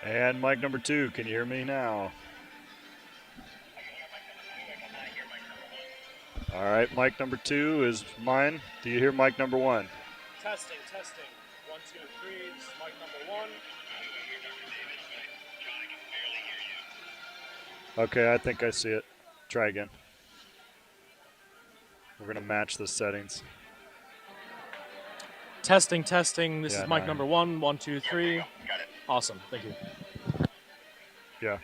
And mic number 2, can you hear me now? All right, mic number 2 is mine. Do you hear mic number 1? Testing, testing. 1, 2, 3. This is mic number 1. Okay, I think I see it. Try again. We're going to match the settings. Testing, testing. This Yeah, is mic no. number 1. 1, 2, 3. Got it. Awesome. Thank you. Yeah.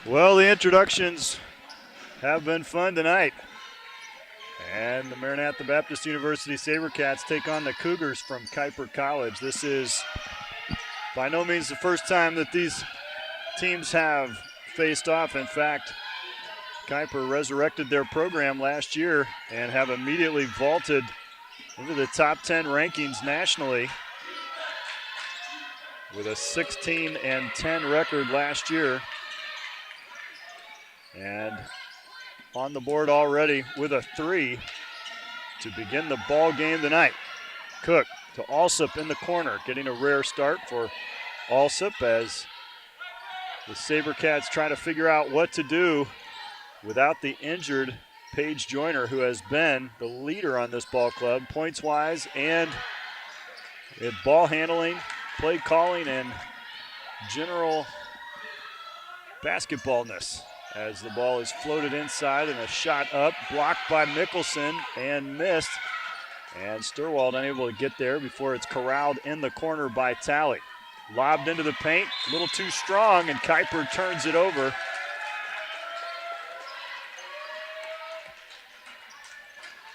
Well, the introductions have been fun tonight. And the Maranatha Baptist University SaberCats take on the Cougars from Kuyper College. This is by no means the first time that these teams have faced off. In fact, Kuyper resurrected their program last year and have immediately vaulted into the top 10 rankings nationally with a 16-10 record last year. And on the board already with a 3 to begin the ball game tonight. Cook to Alsop in the corner, getting a rare start for Alsop as the SaberCats try to figure out what to do without the injured Paige Joyner, who has been the leader on this ball club, points-wise and in ball handling, play calling, and general basketballness. As the ball is floated inside and a shot up, blocked by Mickelson and missed. And Sturwald unable to get there before it's corralled in the corner by Talley. Lobbed into the paint, a little too strong, and Kuyper turns it over.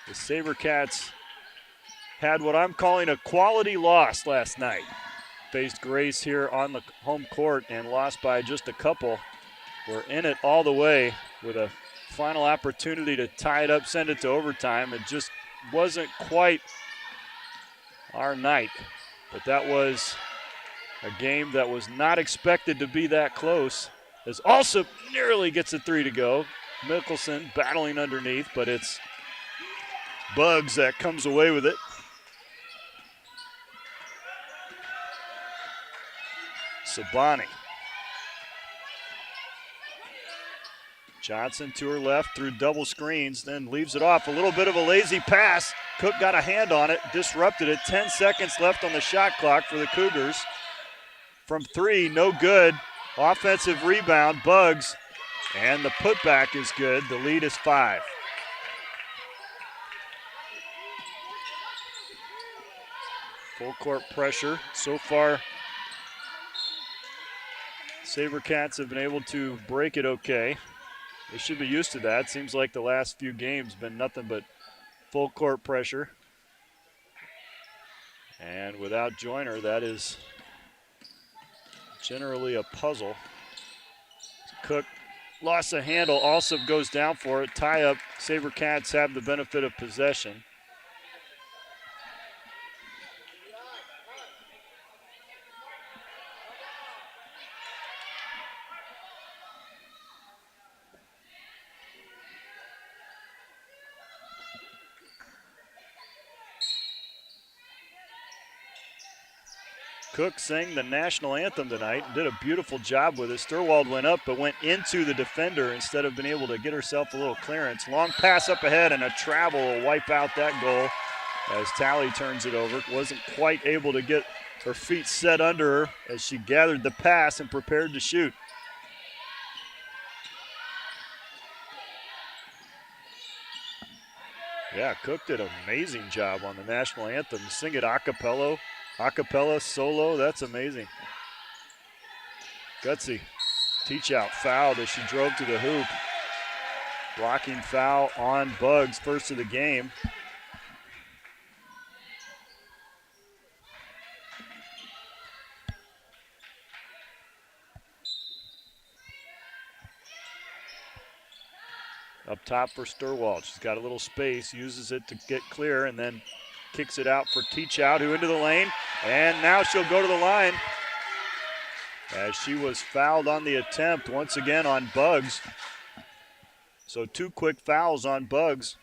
The SaberCats had what I'm calling a quality loss last night. Faced Grace here on the home court and lost by just a couple. We're in it all the way with a final opportunity to tie it up, send it to overtime. It just wasn't quite our night, but that was a game that was not expected to be that close, as Alsop nearly gets a 3 to go. Mickelson battling underneath, but it's Bugs that comes away with it. Sabani. Johnson to her left through double screens, then leaves it off. A little bit of a lazy pass. Cook got a hand on it, disrupted it. 10 seconds left on the shot clock for the Cougars. From 3, no good. Offensive rebound, Bugs, and the putback is good. The lead is 5. Full court pressure. So far, SaberCats have been able to break it okay. They should be used to that. Seems like the last few games been nothing but full court pressure. And without Joyner, that is generally a puzzle. Cook lost a handle. Alsop goes down for it. Tie up. SaberCats have the benefit of possession. Cook sang the national anthem tonight and did a beautiful job with it. Sturwald went up but went into the defender instead of being able to get herself a little clearance. Long pass up ahead and a travel will wipe out that goal as Talley turns it over. Wasn't quite able to get her feet set under her as she gathered the pass and prepared to shoot. Yeah, Cook did an amazing job on the national anthem. Sing it a cappella, solo, that's amazing. Gutsy, teach out, fouled as she drove to the hoop. Blocking foul on Bugs, first of the game. Up top for Sturwald. She's got a little space, uses it to get clear, and then kicks it out for Teach Out, who into the lane. And now she'll go to the line as she was fouled on the attempt once again on Bugs. So 2 quick fouls on Bugs.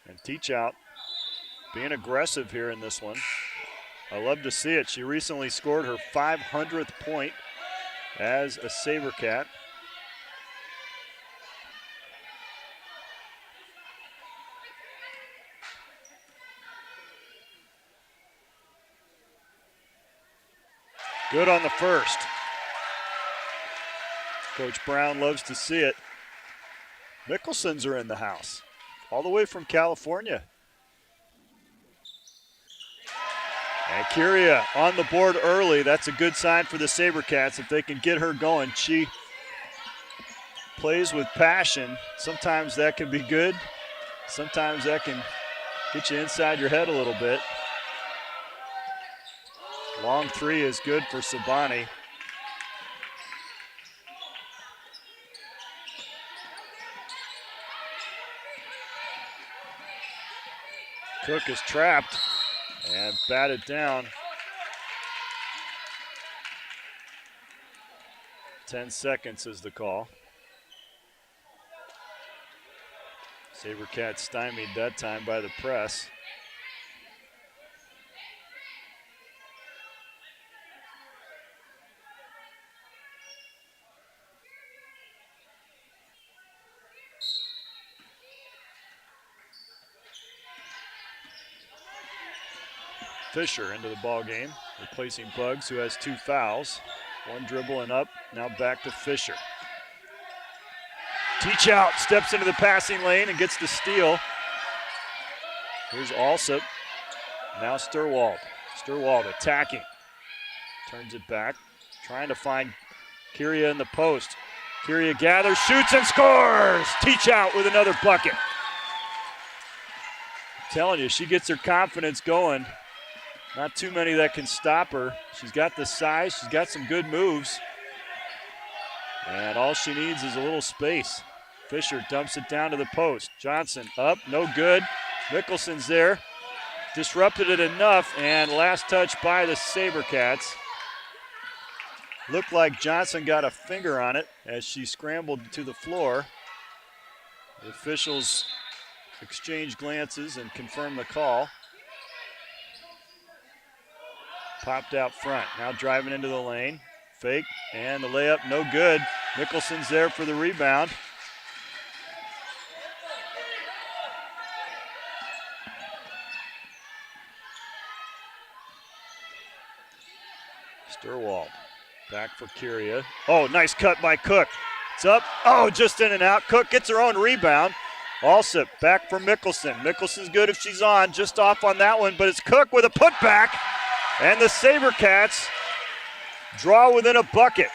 And Teach Out being aggressive here in this one. I love to see it. She recently scored her 500th point as a SaberCat. Good on the first. Coach Brown loves to see it. Mickelsons are in the house, all the way from California. And Kyria on the board early. That's a good sign for the SaberCats if they can get her going. She plays with passion. Sometimes that can be good. Sometimes that can get you inside your head a little bit. Long three is good for Sabani. Cook is trapped and batted down. 10 seconds is the call. SaberCats stymied that time by the press. Fisher into the ball game, replacing Bugs, who has 2 fouls. 1 dribble and up, now back to Fisher. Teach out, steps into the passing lane and gets the steal. Here's Alsop, now Sturwald. Sturwald attacking, turns it back, trying to find Kyria in the post. Kyria gathers, shoots and scores! Teach out with another bucket. I'm telling you, she gets her confidence going. Not too many that can stop her. She's got the size, she's got some good moves. And all she needs is a little space. Fisher dumps it down to the post. Johnson up, no good. Mickelson's there. Disrupted it enough, and last touch by the SaberCats. Looked like Johnson got a finger on it as she scrambled to the floor. The officials exchange glances and confirm the call. Popped out front, now driving into the lane. Fake, and the layup, no good. Mickelson's there for the rebound. Sturwald, back for Kyria. Oh, nice cut by Cook. It's up, oh, just in and out. Cook gets her own rebound. Alsop, back for Mickelson. Mickelson's good if she's on, just off on that one, but it's Cook with a putback. And the SaberCats draw within a bucket.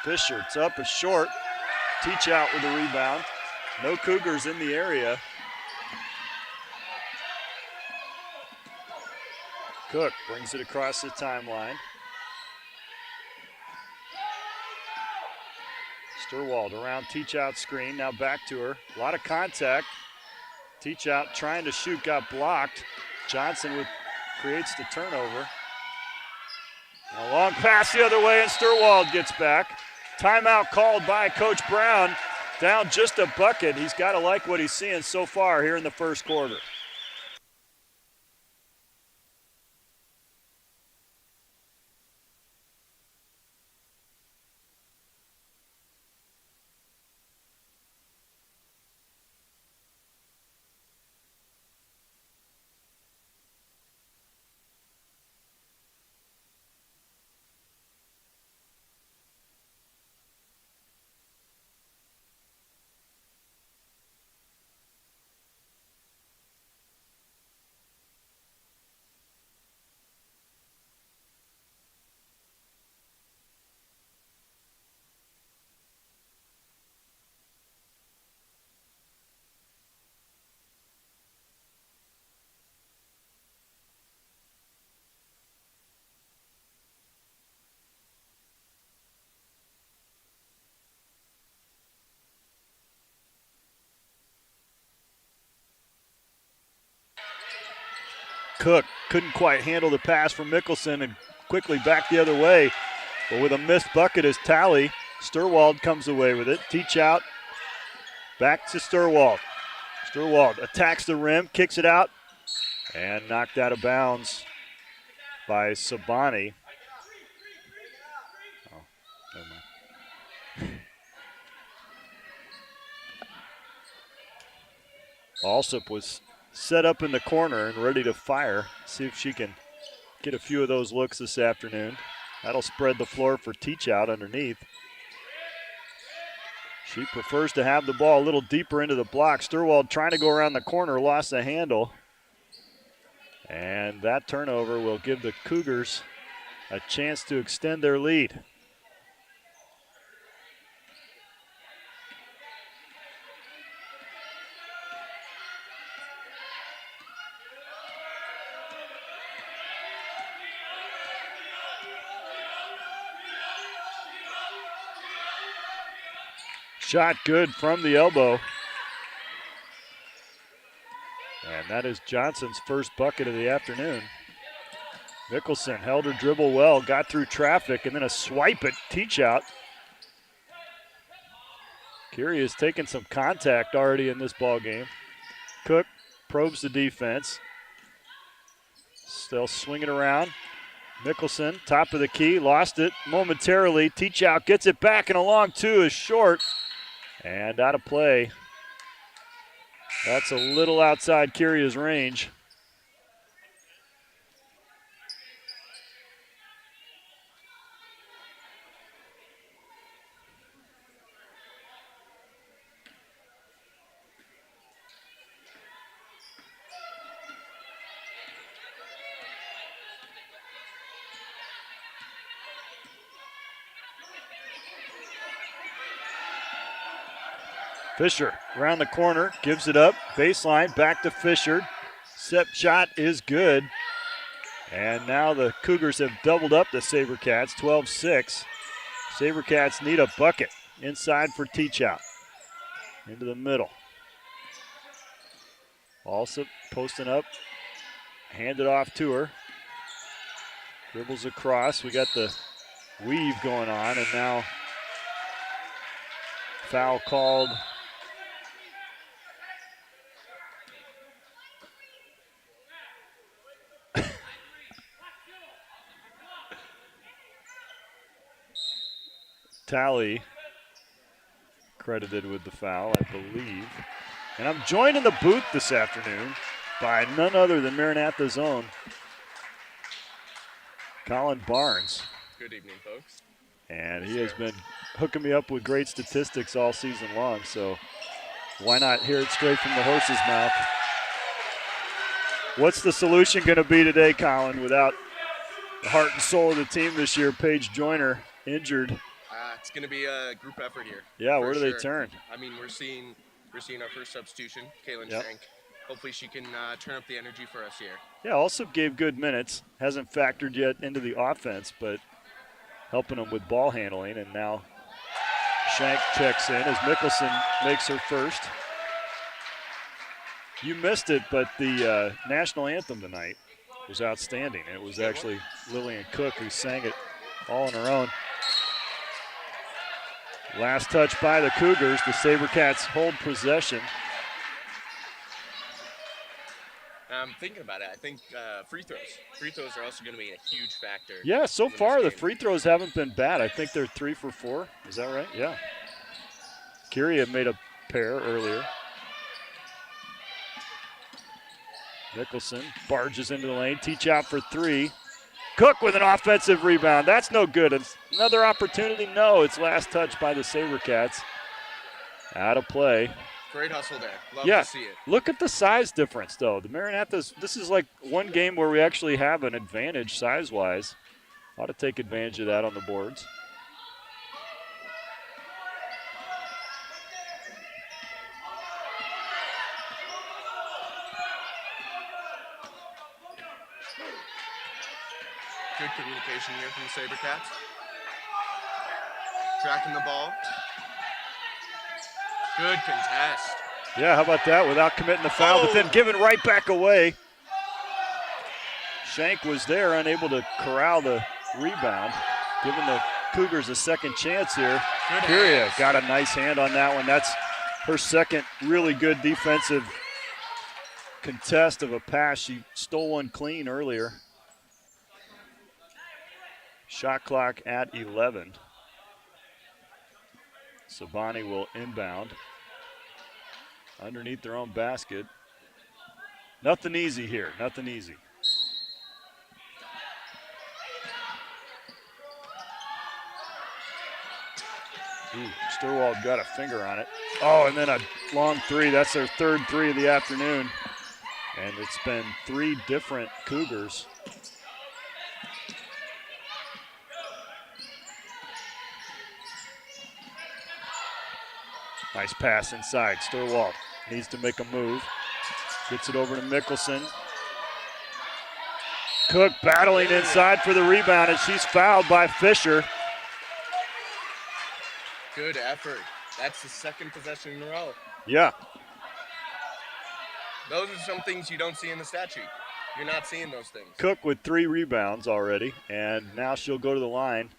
Fisher, it's up, it's short. Teach out with the rebound. No Cougars in the area. Cook brings it across the timeline. Sturwald around Teach out screen, now back to her. A lot of contact. Teach out trying to shoot, got blocked. Johnson creates the turnover. A long pass the other way, and Sturwald gets back. Timeout called by Coach Brown. Down just a bucket. He's got to like what he's seeing so far here in the first quarter. Cook couldn't quite handle the pass from Mickelson and quickly back the other way. But with a missed bucket as tally, Sturwald comes away with it. Teach out, back to Sturwald. Sturwald attacks the rim, kicks it out, and knocked out of bounds by Sabani. Oh, never mind. Alsop was set up in the corner and ready to fire. See if she can get a few of those looks this afternoon. That'll spread the floor for Teach Out underneath. She prefers to have the ball a little deeper into the block. Sturwald trying to go around the corner, lost the handle. And that turnover will give the Cougars a chance to extend their lead. Shot good from the elbow. And that is Johnson's first bucket of the afternoon. Mickelson held her dribble well, got through traffic, and then a swipe at Teach Out. Curie has taken some contact already in this ball game. Cook probes the defense. Still swinging around. Mickelson, top of the key, lost it momentarily. Teach Out gets it back, and a long two is short. And out of play. That's a little outside Curia's range. Fisher around the corner, gives it up, baseline, back to Fisher. Set shot is good. And now the Cougars have doubled up the SaberCats, 12-6. SaberCats need a bucket inside for Teach Out. Into the middle. Also posting up, hand it off to her. Dribbles across, we got the weave going on, and now foul called. Tally credited with the foul, I believe. And I'm joined in the booth this afternoon by none other than Maranatha's own Colin Barnes. Good evening, folks. And he has been hooking me up with great statistics all season long, so why not hear it straight from the horse's mouth? What's the solution going to be today, Colin, without the heart and soul of the team this year, Paige Joyner, injured? It's going to be a group effort here. Yeah, where do they turn? I mean, we're seeing our first substitution, Kaylin Yep. Shank. Hopefully she can turn up the energy for us here. Yeah, also gave good minutes. Hasn't factored yet into the offense, but helping them with ball handling. And now Shank checks in as Mickelson makes her first. You missed it, but the national anthem tonight was outstanding. It was actually Lillian Cook who sang it all on her own. Last touch by the Cougars. The SaberCats hold possession. I'm thinking about it. I think free throws. Free throws are also going to be a huge factor. Yeah, so in this far the game. free throws haven't been bad. I think they're 3 for 4. Is that right? Yeah. Curie made a pair earlier. Mickelson barges into the lane. Teach Out for 3. Cook with an offensive rebound. That's no good. It's another opportunity. No, it's last touch by the SaberCats. Out of play. Great hustle there. Love Yeah, to see it. look at the size difference, though. The Maranathas, this is like one game where we actually have an advantage size-wise. Ought to take advantage of that on the boards. Good communication here from the SaberCats. Tracking the ball. Good contest. Yeah, how about that? Without committing the foul, but then giving right back away. Shank was there, unable to corral the rebound, giving the Cougars a second chance here. Curia got a nice hand on that one. That's her second really good defensive contest of a pass. She stole one clean earlier. Shot clock at 11. Sabani will inbound. Underneath their own basket. Nothing easy here, nothing easy. Ooh, Sturwald got a finger on it. Oh, and then a long three. That's their third three of the afternoon. And it's been 3 different Cougars. Nice pass inside. Sturwald needs to make a move. Gets it over to Mickelson. Cook battling inside for the rebound, and she's fouled by Fisher. Good effort. That's the second possession in a row. Yeah. Those are some things you don't see in the stat sheet. You're not seeing those things. Cook with 3 rebounds already, and now she'll go to the line.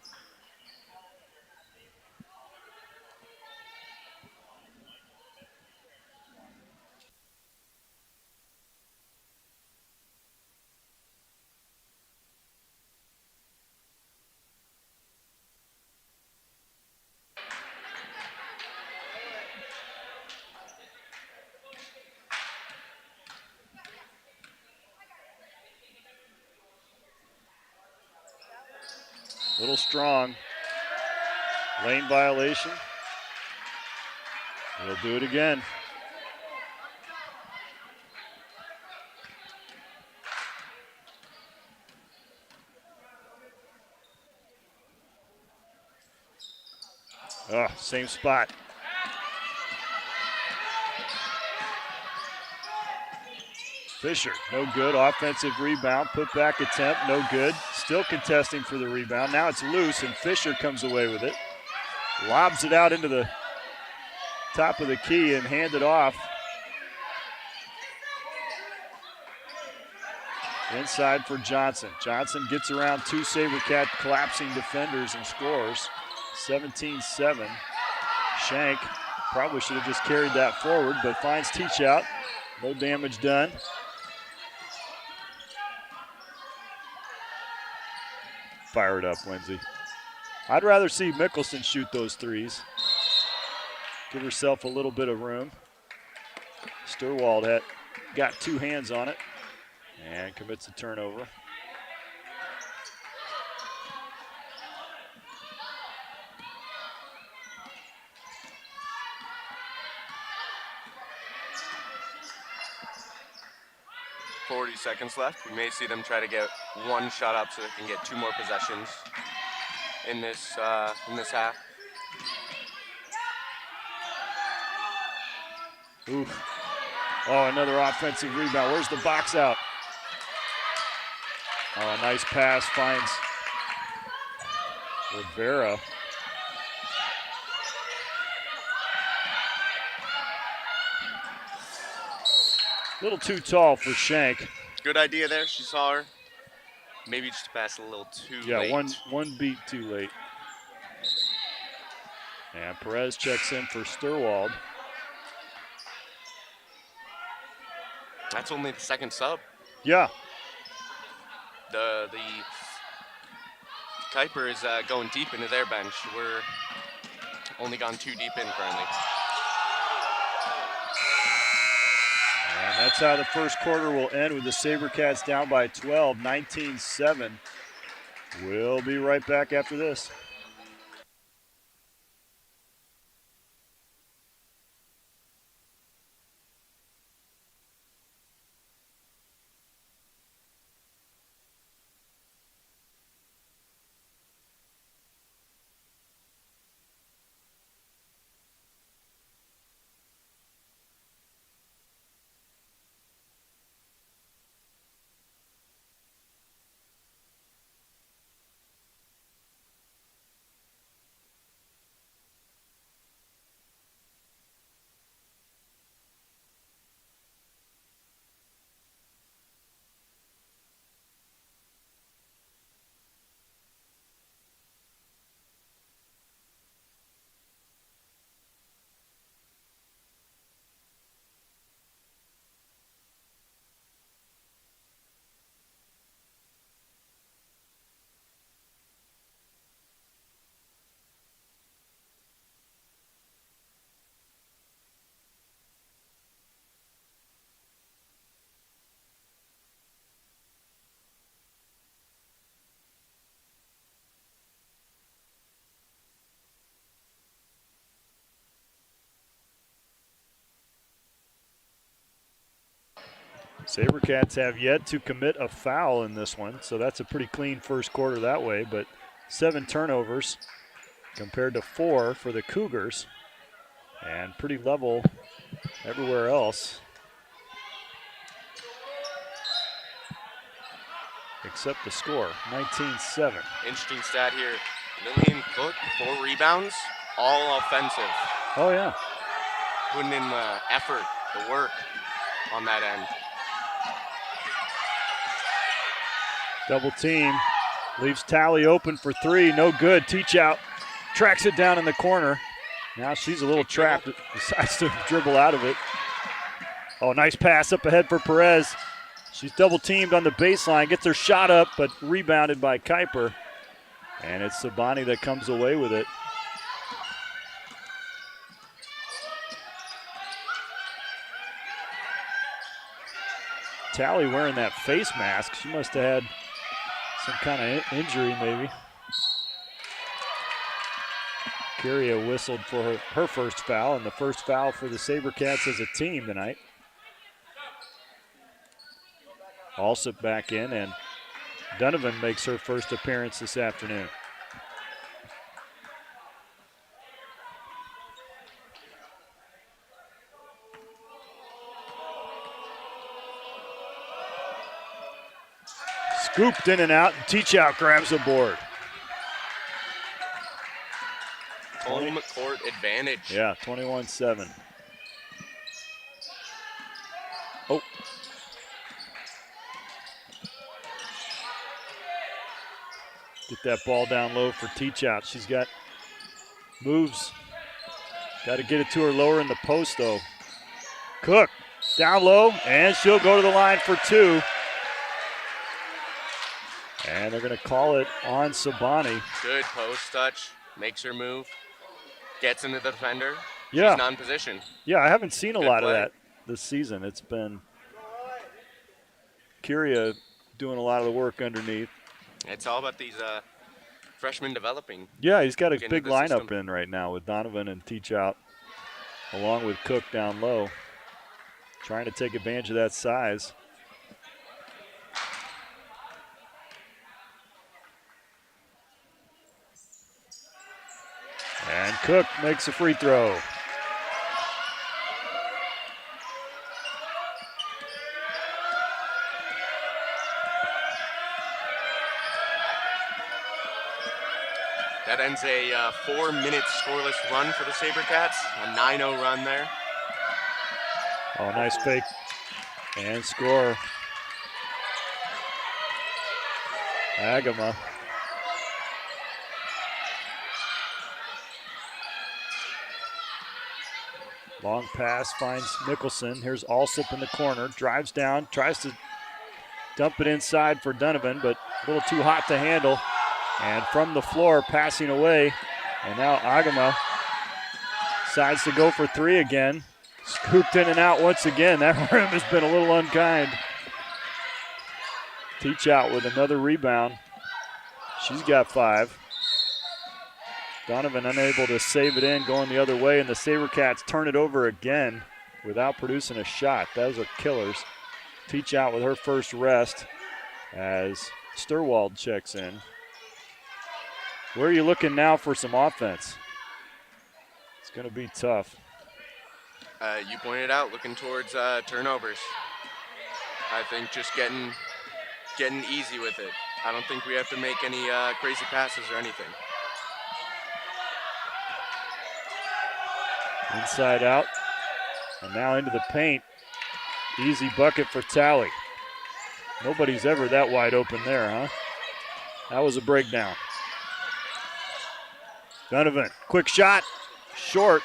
Little strong. Lane violation. We'll do it again. Oh, same spot. Fisher, no good. Offensive rebound. Put back attempt, no good. Still contesting for the rebound. Now it's loose, and Fisher comes away with it. Lobs it out into the top of the key and hand it off. Inside for Johnson. Johnson gets around 2 SaberCat collapsing defenders and scores. 17-7. Shank probably should have just carried that forward, but finds teach out. No damage done. Fire it up, Lindsay. I'd rather see Mickelson shoot those threes. Give herself a little bit of room. Sturwald had got 2 hands on it and commits a turnover. Seconds left. We may see them try to get 1 shot up so they can get 2 more possessions in this half. Oof. Oh, another offensive rebound. Where's the box out? Oh, a nice pass finds Rivera. A little too tall for Shank. Good idea there. She saw her. Maybe just passed a little too late. Yeah, one beat too late. And Perez checks in for Sturwald. That's only the second sub. Yeah. The Kuyper is going deep into their bench. We're only gone 2 deep in currently. And that's how the first quarter will end, with the SaberCats down by 12, 19-7. We'll be right back after this. SaberCats have yet to commit a foul in this one, so that's a pretty clean first quarter that way, but 7 turnovers compared to 4 for the Cougars, and pretty level everywhere else except the score, 19-7. Interesting stat here. Lillian Cook, 4 rebounds, all offensive. Oh, yeah. Putting in the effort, the work on that end. Double team. Leaves Tally open for 3. No good. Teach out. Tracks it down in the corner. Now she's a little trapped. Decides to dribble out of it. Oh, nice pass up ahead for Perez. She's double teamed on the baseline. Gets her shot up, but rebounded by Kuyper. And it's Sabani that comes away with it. Tally wearing that face mask. She must have had some kind of injury maybe. Curia whistled for her first foul, and the first foul for the SaberCats as a team tonight. Alsop back in, and Donovan makes her first appearance this afternoon. Scooped in and out, and Teach Out grabs the board. Home court advantage. Yeah, 21-7. Oh. Get that ball down low for Teach Out. She's got moves. Got to get it to her lower in the post, though. Cook down low, and she'll go to the line for 2. And they're going to call it on Sabani. Good post touch. Makes her move. Gets into the defender. Yeah. She's not in position. Yeah, I haven't seen a Good lot play. of that this season. It's been Curia doing a lot of the work underneath. It's all about these freshmen developing. Yeah, he's got a Getting big into the lineup system. in right now with Donovan and Teach Out, along with Cook down low, trying to take advantage of that size. And Cook makes a free throw. That ends a 4-minute scoreless run for the SaberCats. A 9-0 run there. Oh, nice fake. And score. Agama. Long pass finds Nicholson. Here's Alsop in the corner. Drives down, tries to dump it inside for Donovan, but a little too hot to handle. And from the floor, passing away. And now Agama decides to go for 3 again. Scooped in and out once again. That rim has been a little unkind. Teach Out with another rebound. She's got 5. Donovan unable to save it in, going the other way, and the SaberCats turn it over again without producing a shot. Those are killers. Teach Out with her first rest as Sturwald checks in. Where are you looking now for some offense? It's going to be tough. You pointed out, looking towards turnovers. I think just getting easy with it. I don't think we have to make any crazy passes or anything. Inside out, and now into the paint. Easy bucket for Tally. Nobody's ever that wide open there, huh? That was a breakdown. Donovan, quick shot, short.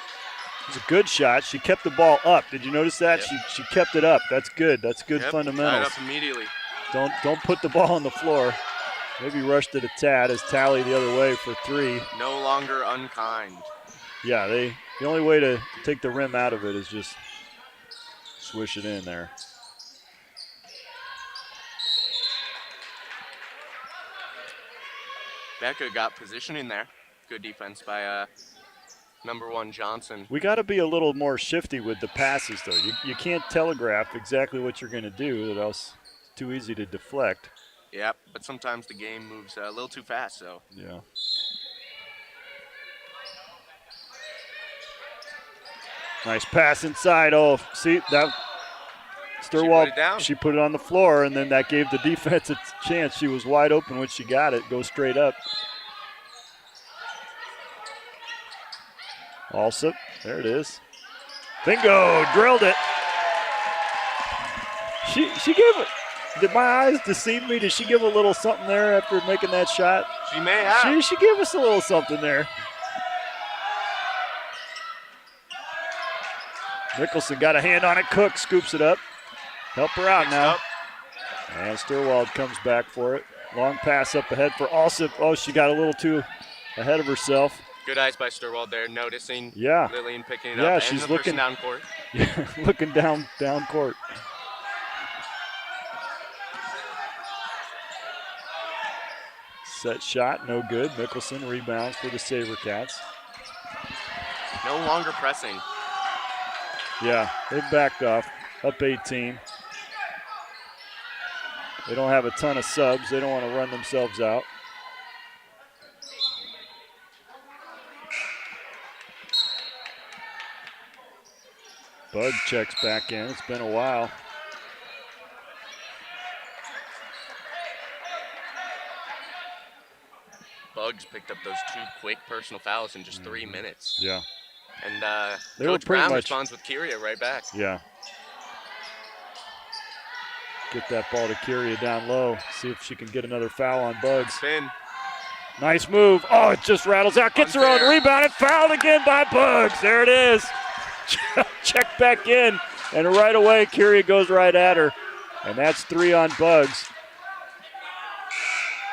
It was a good shot. She kept the ball up. Did you notice that? Yep. She kept it up. That's good. That's good fundamentals. Tied up immediately. Don't put the ball on the floor. Maybe rushed it a tad as Tally the other way for 3. No longer unkind. Yeah, the only way to take the rim out of it is just swish it in there. Becca got positioning there. Good defense by #1 Johnson. We got to be a little more shifty with the passes, though. You can't telegraph exactly what you're going to do, or else it's too easy to deflect. Yep, but sometimes the game moves a little too fast, so. Yeah. Nice pass inside. Oh, see, that Sturwald, she put it on the floor, and then that gave the defense a chance. She was wide open when she got it. Go straight up. Alsop, there it is. Bingo, drilled it. She gave it. Did my eyes deceive me? Did she give a little something there after making that shot? She may have. She gave us a little something there. Mickelson got a hand on it. Cook scoops it up. Help her out now. And Sturwald comes back for it. Long pass up ahead for Alsop. Oh, she got a little too ahead of herself. Good eyes by Sturwald there, noticing Lillian picking it up. Yeah, and she's the looking down court. Yeah, looking down court. Set shot, no good. Mickelson rebounds for the SaberCats. No longer pressing. Yeah, they've backed off, up 18. They don't have a ton of subs. They don't want to run themselves out. Bud checks back in. It's been a while. Bugs picked up those 2 quick personal fouls in just 3 minutes. Yeah. And they were Coach pretty Brown much, responds with Kyria right back. Yeah. Get that ball to Kyria down low. See if she can get another foul on Bugs. Spin. Nice move. Oh, it just rattles out. Gets her own rebound and fouled again by Bugs. There it is. Check back in. And right away, Kyria goes right at her. And that's 3 on Bugs.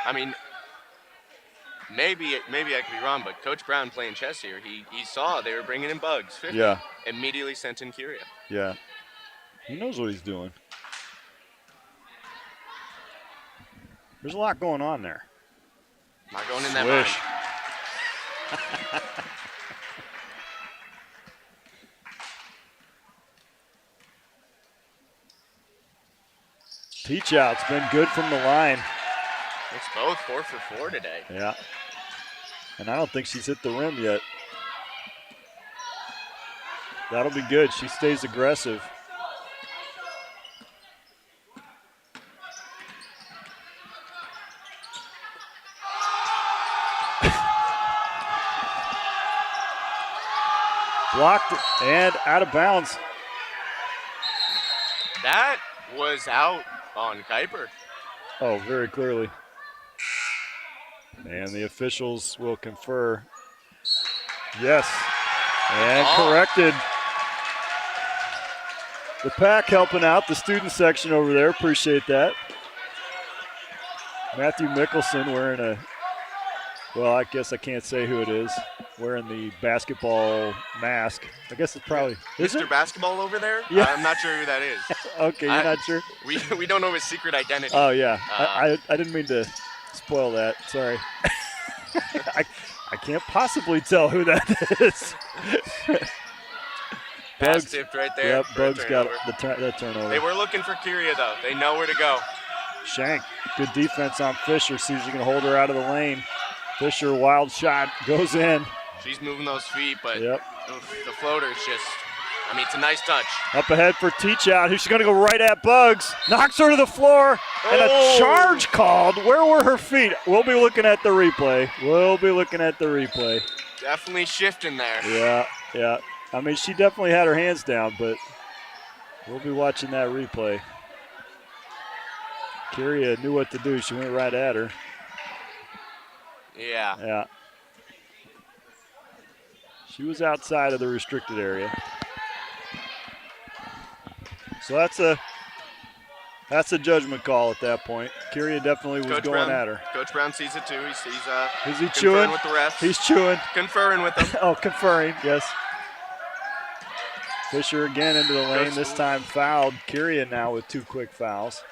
I mean, maybe I could be wrong, but Coach Brown playing chess here, he saw they were bringing in Bugs. 50, yeah. Immediately sent in Kyria. Yeah. He knows what he's doing. There's a lot going on there. Not going in that mind. Teach out's been good from the line. It's both 4 for 4 today. Yeah. And I don't think she's hit the rim yet. That'll be good. She stays aggressive. Blocked and out of bounds. That was out on Kuyper. Oh, very clearly. And the officials will confer. Yes. And corrected. The Pack helping out, the student section over there. Appreciate that. Matthew Mickelson wearing a, well, I guess I can't say who it is, wearing the basketball mask. I guess it's probably, is Mr. it? Basketball over there? Yeah. I'm not sure who that is. Okay, you're not sure? We don't know his secret identity. Oh, yeah. I didn't mean to spoil that. Sorry. I can't possibly tell who that is. Pass tipped right there. Yep, Bugs got that turnover. They were looking for Kyria, though. They know where to go. Shank, good defense on Fisher. Sees you can hold her out of the lane. Fisher, wild shot, goes in. She's moving those feet, but the floater's just, I mean, it's a nice touch. Up ahead for Teach out, who's going to go right at Bugs. Knocks her to the floor, and a charge called. Where were her feet? We'll be looking at the replay. Definitely shifting there. Yeah. I mean, she definitely had her hands down, but we'll be watching that replay. Kyria knew what to do. She went right at her. Yeah. She was outside of the restricted area. So that's a judgment call at that point. Kyria definitely was going at her. Coach Brown sees it too. He's is he conferring chewing with the refs. He's chewing. Conferring with them. Oh, conferring, yes. Fisher again into the lane, this time fouled. Kyria now with 2 quick fouls.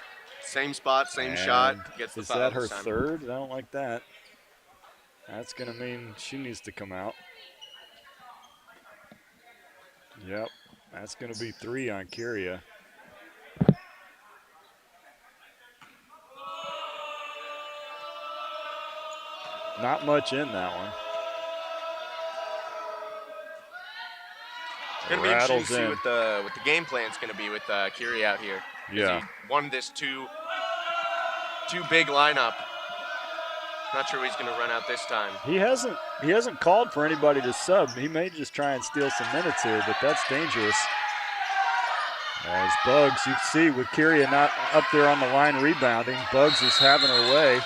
Same spot, same shot, gets the foul. Is that her third? I don't like that. That's going to mean she needs to come out. Yep, that's going to be 3 on Kyria. Not much in that one. It's going to be interesting to see what the game plan is going to be with Kyria out here. Yeah. He won this two big lineup. Not sure what he's going to run out this time. He hasn't called for anybody to sub. He may just try and steal some minutes here, but that's dangerous. As Bugs, you see with Kyria not up there on the line rebounding, Bugs is having her way.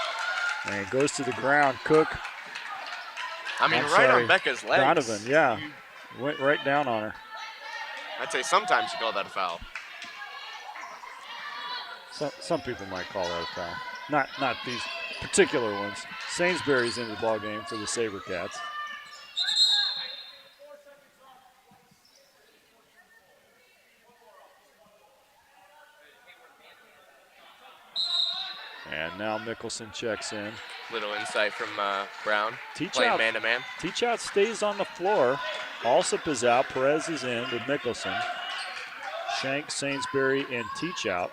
And it goes to the ground. Cook. On Becca's legs. Donovan, yeah. Went right down on her. I'd say sometimes you call that a foul. Some people might call that a foul. Not these particular ones. Sainsbury's in the ball game for the SaberCats. And now Mickelson checks in. Little insight from Brown. Teach playing out, man-to-man. Teach out stays on the floor. Alsop is out. Perez is in with Mickelson. Shank, Sainsbury, and Teach out.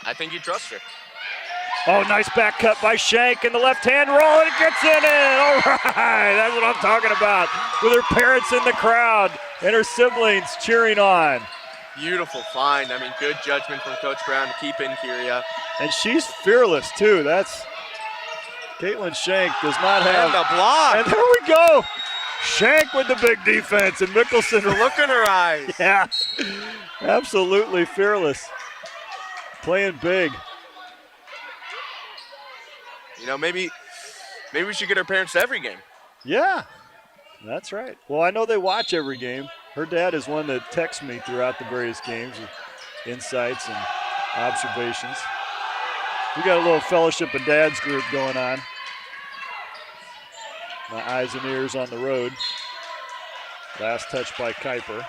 I think you trust her. Oh, nice back cut by Shank and the left hand roll, and it gets in. All right, that's what I'm talking about. With her parents in the crowd and her siblings cheering on. Beautiful find. Good judgment from Coach Brown to keep in Kyria. And she's fearless, too. That's Caitlin Shank does not have. And the block. And there we go. Shank with the big defense, and Mickelson. The look in her eyes. Yeah, absolutely fearless. Playing big. Maybe we should get our parents to every game. Yeah, that's right. Well, I know they watch every game. Her dad is one that texts me throughout the various games with insights and observations. We got a little fellowship of dads group going on. My eyes and ears on the road. Last touch by Kuyper.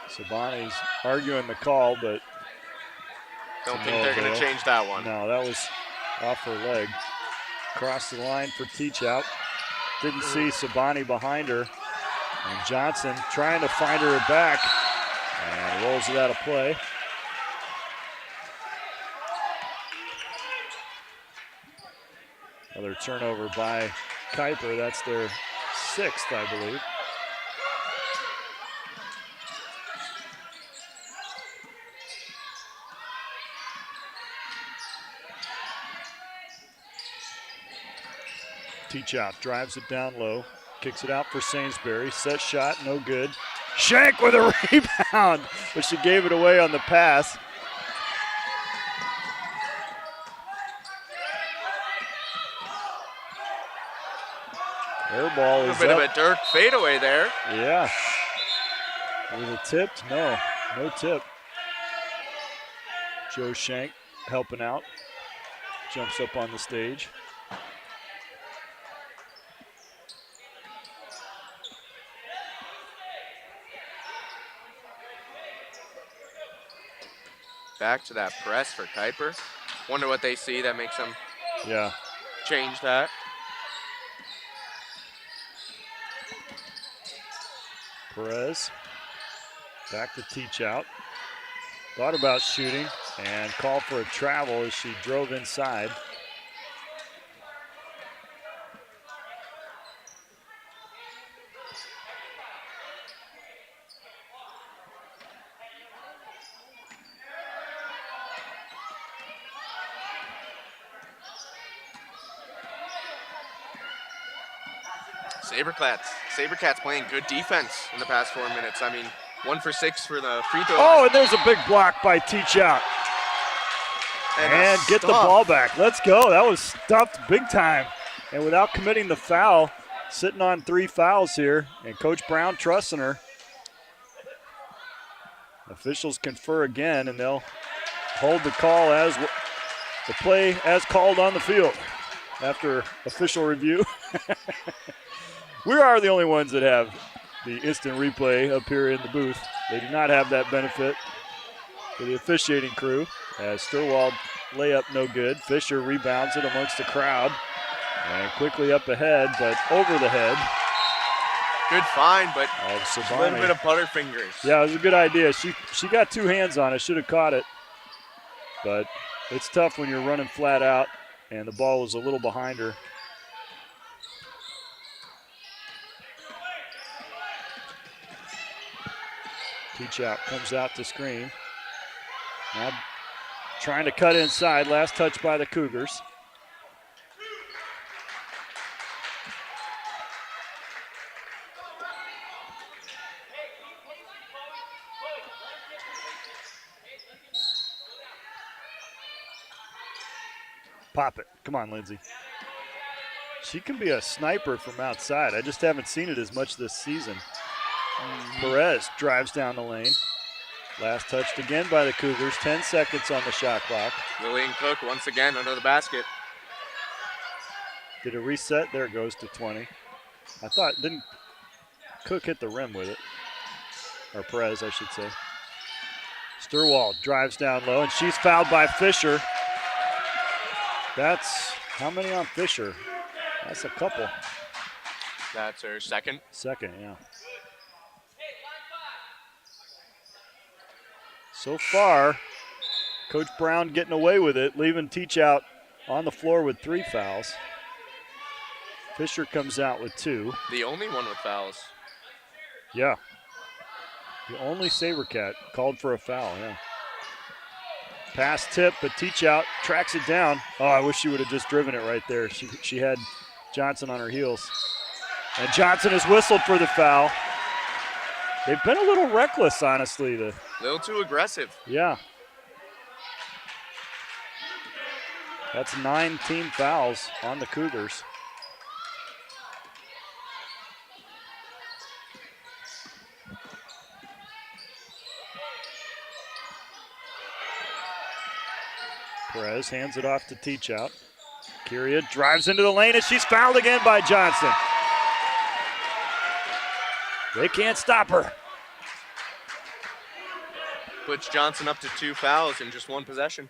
Sabani's arguing the call, but don't think they're going to change that one. No, that was off her leg. Across the line for Teach out. Didn't see Sabani behind her. And Johnson trying to find her back. And rolls it out of play. Another turnover by Kuyper. That's their 6th, I believe. Teach out, drives it down low, kicks it out for Sainsbury. Set shot, no good. Shank with a rebound, but she gave it away on the pass. Air ball is a bit up. of a Dirk fadeaway there. Yeah. Was it tipped? No tip. Joe Shank helping out. Jumps up on the stage. Back to that press for Kuyper. Wonder what they see that makes them Yeah. change that. Perez back to Teach out. Thought about shooting and called for a travel as she drove inside. SaberCats playing good defense in the past 4 minutes. 1 for 6 for the free throw. Oh, and there's a big block by Teach out. And get the ball back. Let's go. That was stuffed big time. And without committing the foul, sitting on 3 fouls here, and Coach Brown trusting her. Officials confer again, and they'll hold the call as the play as called on the field after official review. We are the only ones that have the instant replay up here in the booth. They do not have that benefit for the officiating crew. As Sturwald layup no good. Fisher rebounds it amongst the crowd. And quickly up ahead, but over the head. Good find, but Sabani. a little bit of butterfingers. Yeah, it was a good idea. She got two hands on it. Should have caught it. But it's tough when you're running flat out, and the ball was a little behind her. Teach out comes out to screen. Now trying to cut inside. Last touch by the Cougars. Pop it. Come on, Lindsay. She can be a sniper from outside. I just haven't seen it as much this season. Perez drives down the lane. Last touched again by the Cougars. 10 seconds on the shot clock. Lillian Cook once again under the basket. Did it reset? There it goes to 20. I thought, didn't Cook hit the rim with it? Or Perez, I should say. Sturwald drives down low, and she's fouled by Fisher. That's, how many on Fisher? That's a couple. That's her second. Second, yeah. So far, Coach Brown getting away with it, leaving Teach out on the floor with 3 fouls. Fisher comes out with 2. The only one with fouls. Yeah. The only SaberCat called for a foul, yeah. Pass tip, but Teach out tracks it down. Oh, I wish she would have just driven it right there. She had Johnson on her heels. And Johnson has whistled for the foul. They've been a little reckless, honestly. A little too aggressive. Yeah. That's 9 team fouls on the Cougars. Perez hands it off to Teach out. Kyria drives into the lane, and she's fouled again by Johnson. They can't stop her. Puts Johnson up to 2 fouls in just 1 possession.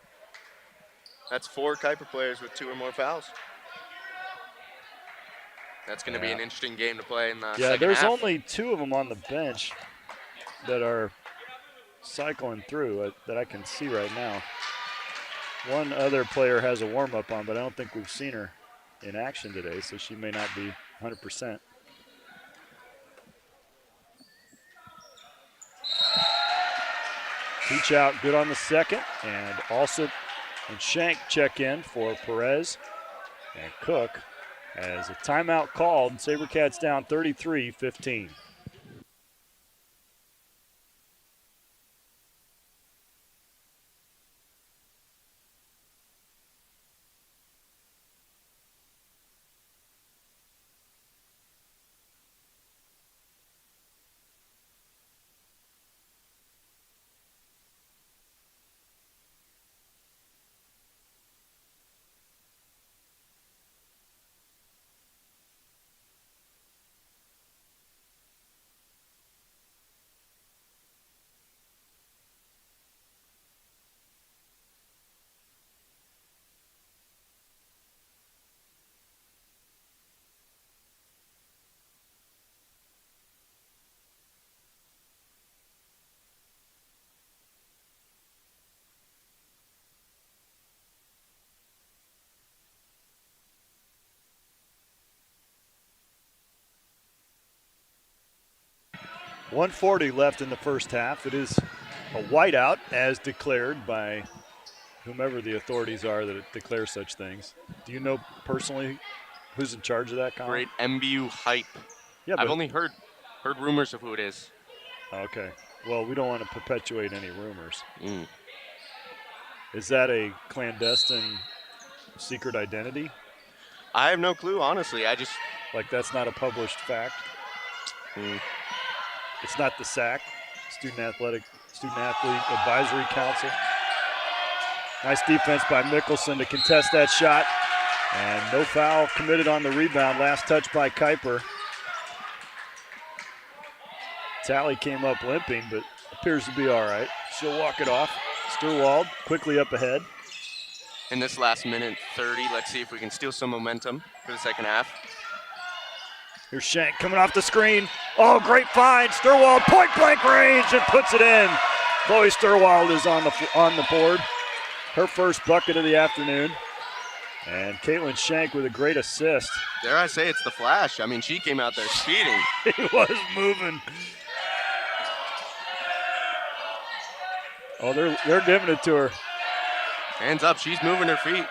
That's 4 Kuyper players with 2 or more fouls. That's going to be an interesting game to play in the second half. There's only 2 of them on the bench that are cycling through that I can see right now. One other player has a warm-up on, but I don't think we've seen her in action today, so she may not be 100%. Teach out good on the second, and Alsop and Shank check in for Perez and Cook as a timeout called, and SaberCats down 33-15. .140 left in the first half. It is a whiteout as declared by whomever the authorities are that declare such things. Do you know personally who's in charge of that, Colin? Great MBU hype. Yeah, I've only heard rumors of who it is. Okay. Well, we don't want to perpetuate any rumors. Mm. Is that a clandestine secret identity? I have no clue, honestly. I just... Like that's not a published fact? Mm. It's not the SAC, Student Athlete Advisory Council. Nice defense by Mickelson to contest that shot. And no foul committed on the rebound. Last touch by Kuyper. Tally came up limping, but appears to be all right. She'll walk it off. Sturwald quickly up ahead. In this last minute 30, let's see if we can steal some momentum for the second half. Here's Shank coming off the screen. Oh, great find. Sturwald, point blank range, and puts it in. Chloe Sturwald is on the board. Her first bucket of the afternoon. And Caitlin Shank with a great assist. Dare I say it's the Flash. I mean, she came out there speeding. He was moving. Oh, they're giving it to her. Hands up, she's moving her feet.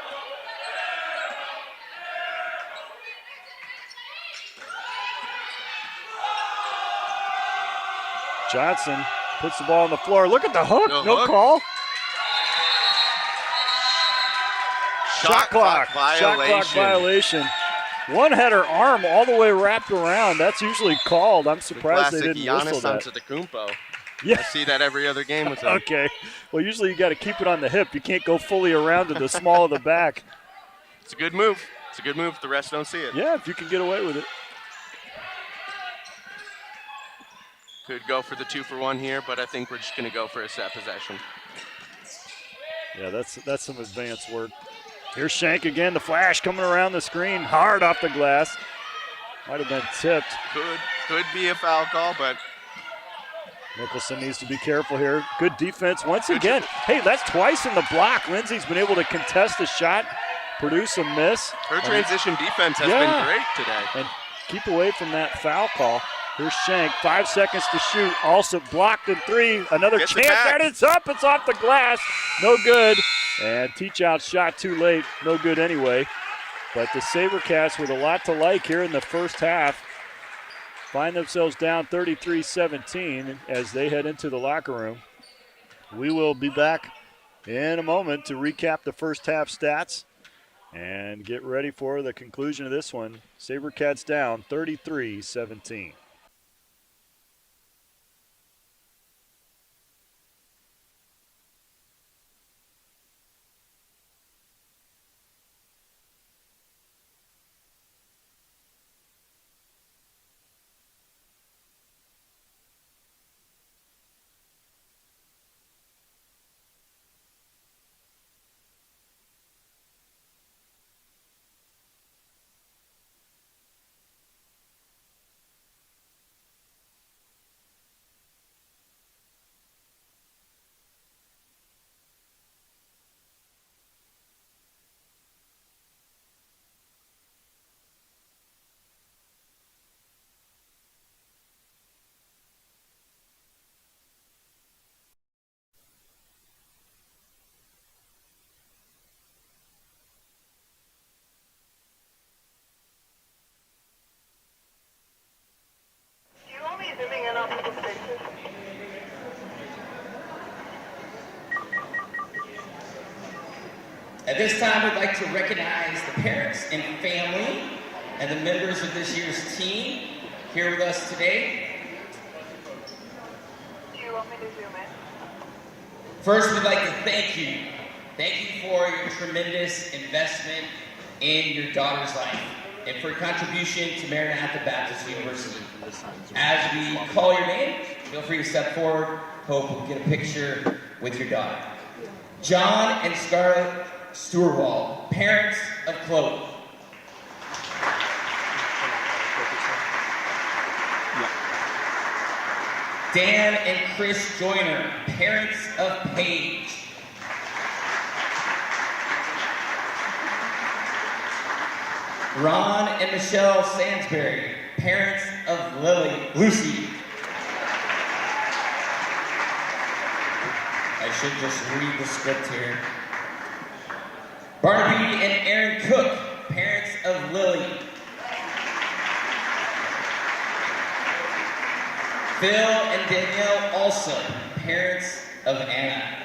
Johnson puts the ball on the floor. Look at the hook. No hook. Call. Shot clock violation. Shot clock violation. One had her arm all the way wrapped around. That's usually called. I'm surprised they didn't whistle that. Antetokounmpo. Yeah. I see that every other game with him. Okay. Well, usually you got to keep it on the hip. You can't go fully around to the small of the back. It's a good move. It's a good move. The rest don't see it. Yeah, if you can get away with it. Could go for the 2-for-1 here, but I think we're just going to go for a set possession. Yeah, that's some advanced work. Here's Shank again. The Flash coming around the screen. Hard off the glass. Might have been tipped. Could be a foul call, but Nicholson needs to be careful here. Good defense once again. Hey, that's twice in the block. Lindsay's been able to contest the shot, produce a miss. Her transition defense has been great today. And keep away from that foul call. Here's Shank, 5 seconds to shoot. Also blocked in three. Another Gets chance, and it's up. It's off the glass. No good. And Teachout shot too late. No good anyway. But the SaberCats with a lot to like here in the first half find themselves down 33-17 as they head into the locker room. We will be back in a moment to recap the first half stats and get ready for the conclusion of this one. SaberCats down 33-17. At this time, we'd like to recognize the parents and family and the members of this year's team here with us today. Do you want me to zoom in? First, we'd like to thank you. Thank you for your tremendous investment in your daughter's life and for your contribution to Maranatha Baptist University. As we call your name, feel free to step forward. Hope we'll get a picture with your daughter. John and Scarlett Sturwald, parents of Chloe. Dan and Chris Joyner, parents of Paige. Ron and Michelle Sansbury, parents of Lucy. I should just read the script here. Barnaby and Aaron Cook, parents of Lily. Phil and Danielle also, parents of Anna.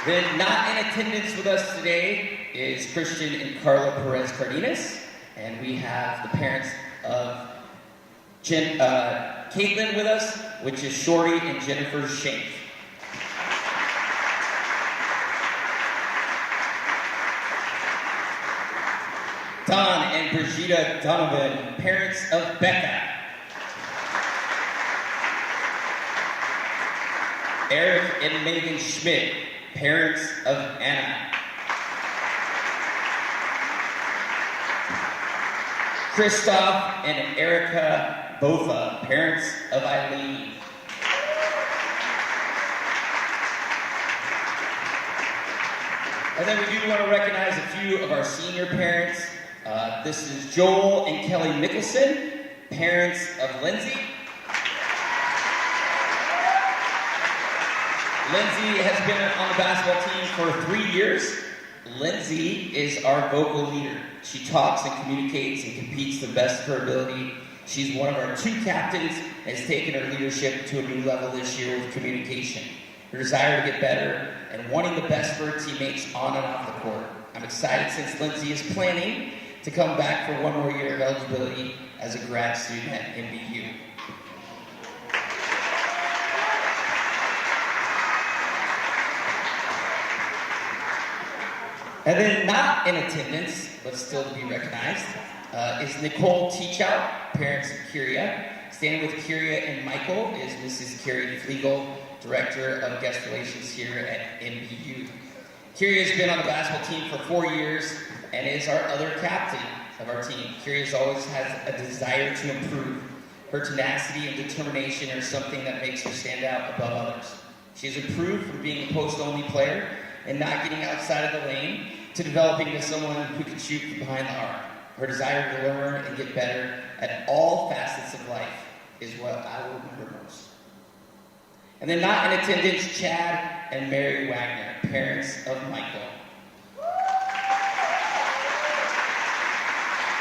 Then not in attendance with us today is Christian and Carla Perez Cardenas, and we have the parents of Caitlin with us, which is Shorty and Jennifer Shank. Don and Brigida Donovan, parents of Becca. Eric and Megan Schmidt, parents of Anna. Christoph and Erica Botha, parents of Eileen. And then we do want to recognize a few of our senior parents. This is Joel and Kelly Mickelson, parents of Lindsay. Lindsay has been on the basketball team for 3 years. Lindsay is our vocal leader. She talks and communicates and competes to the best of her ability. She's one of our 2 captains and has taken her leadership to a new level this year with communication. Her desire to get better and wanting the best for her teammates on and off the court. I'm excited since Lindsay is planning to come back for 1 more year of eligibility as a grad student at MBU. And then not in attendance, but still to be recognized, is Nicole Teachout, parents of Kyria. Standing with Kyria and Michael is Mrs. Carrie Flegel, Director of Guest Relations here at MBU. Kyria has been on the basketball team for 4 years and is our other captain of our team. Kyria always has a desire to improve. Her tenacity and determination are something that makes her stand out above others. She has improved from being a post-only player and not getting outside of the lane to developing into someone who can shoot from behind the arc. Her desire to learn and get better at all facets of life is what I will remember most. And then not in attendance, Chad and Mary Wagner, parents of Michael.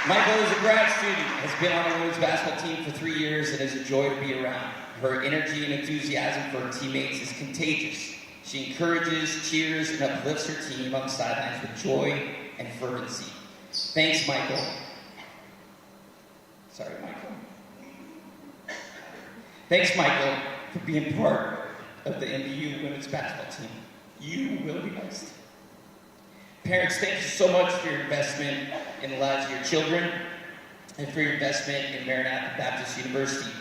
Michael is a grad student, has been on the women's basketball team for 3 years and is a joy to be around. Her energy and enthusiasm for her teammates is contagious. She encourages, cheers, and uplifts her team on the sidelines with joy and fervency. Thanks, Michael. Sorry, Michael. Thanks, Michael, for being part of the MBU women's basketball team. You will be missed. Parents, thank you so much for your investment in the lives of your children and for your investment in Maranatha Baptist University.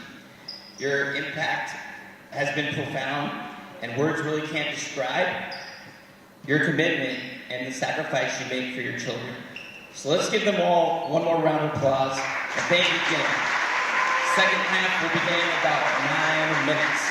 Your impact has been profound, and words really can't describe your commitment and the sacrifice you make for your children. So let's give them all one more round of applause, and thank you again. Second half will begin in about 9 minutes.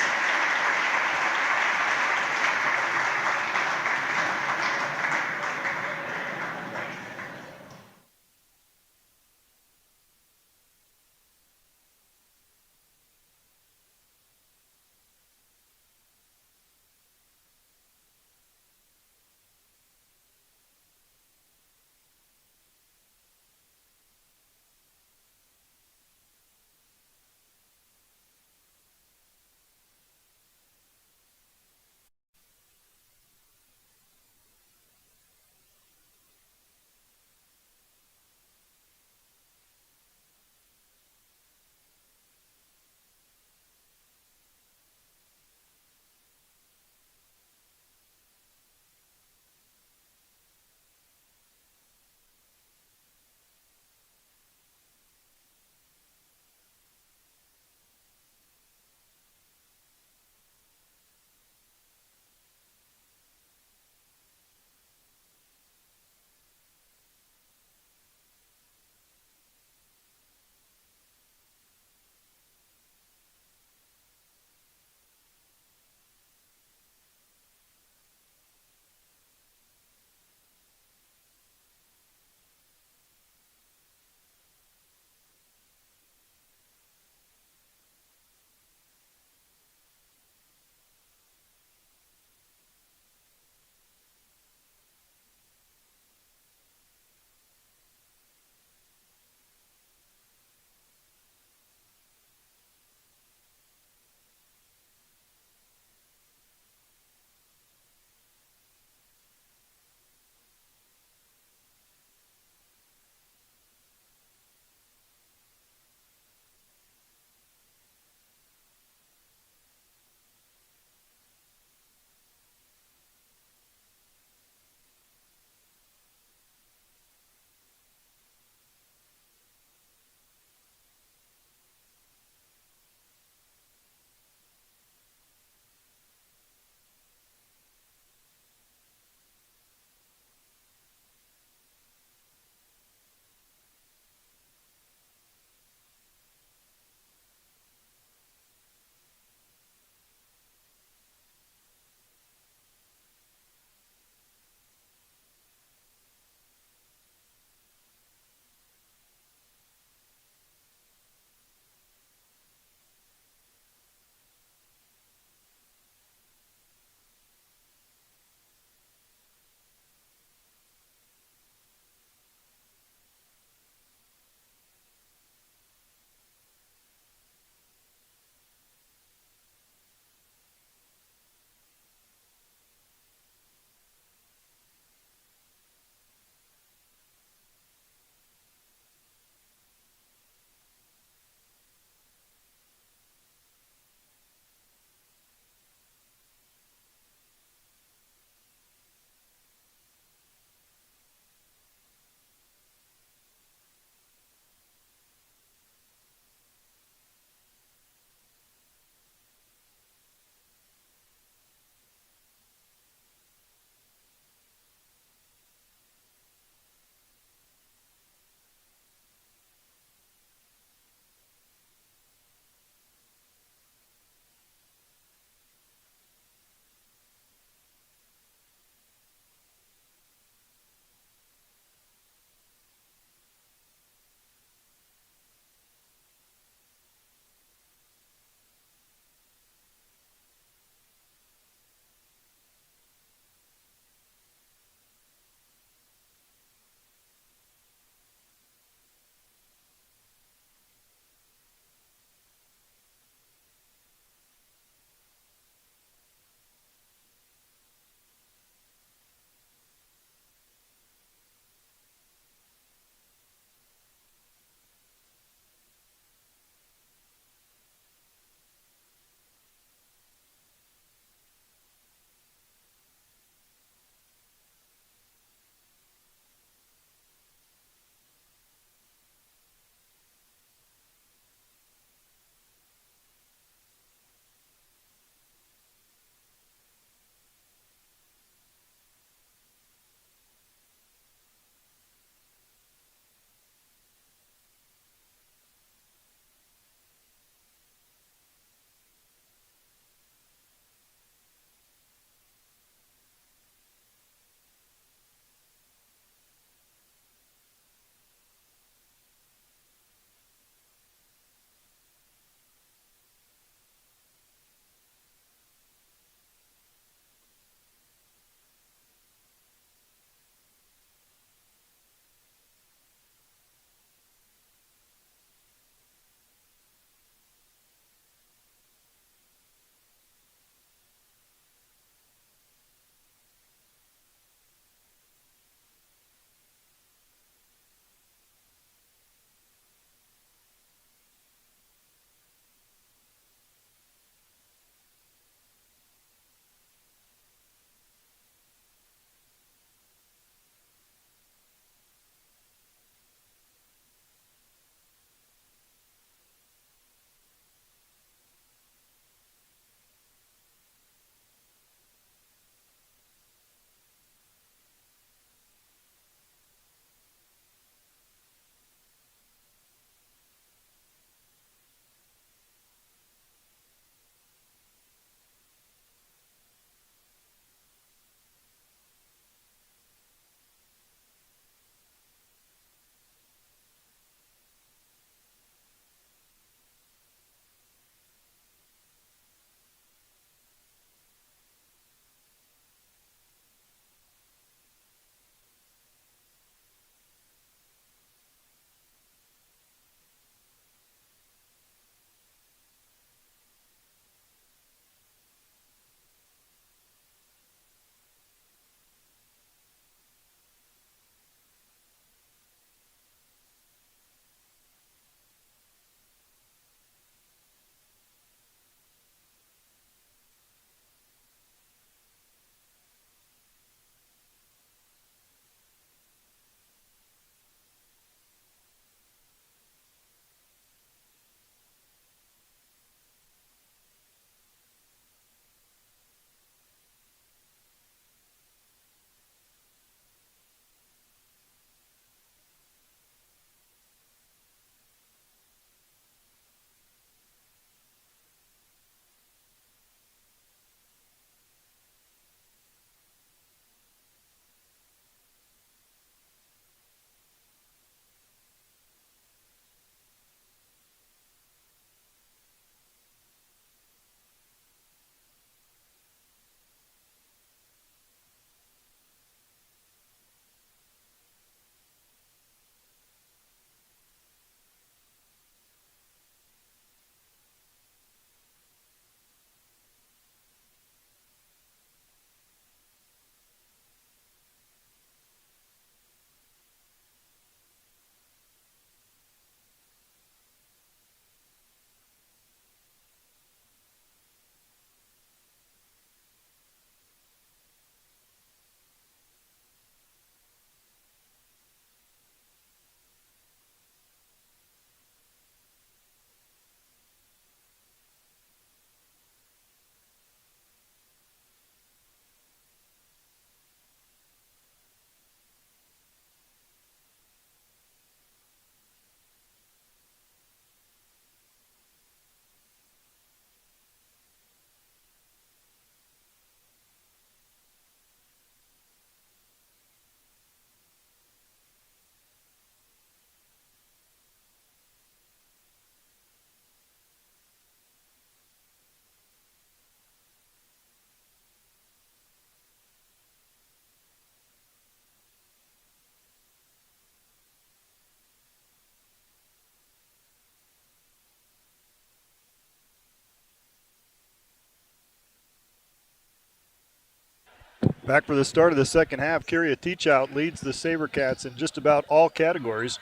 Back for the start of the second half, Kyria Teachout leads the SaberCats in just about all categories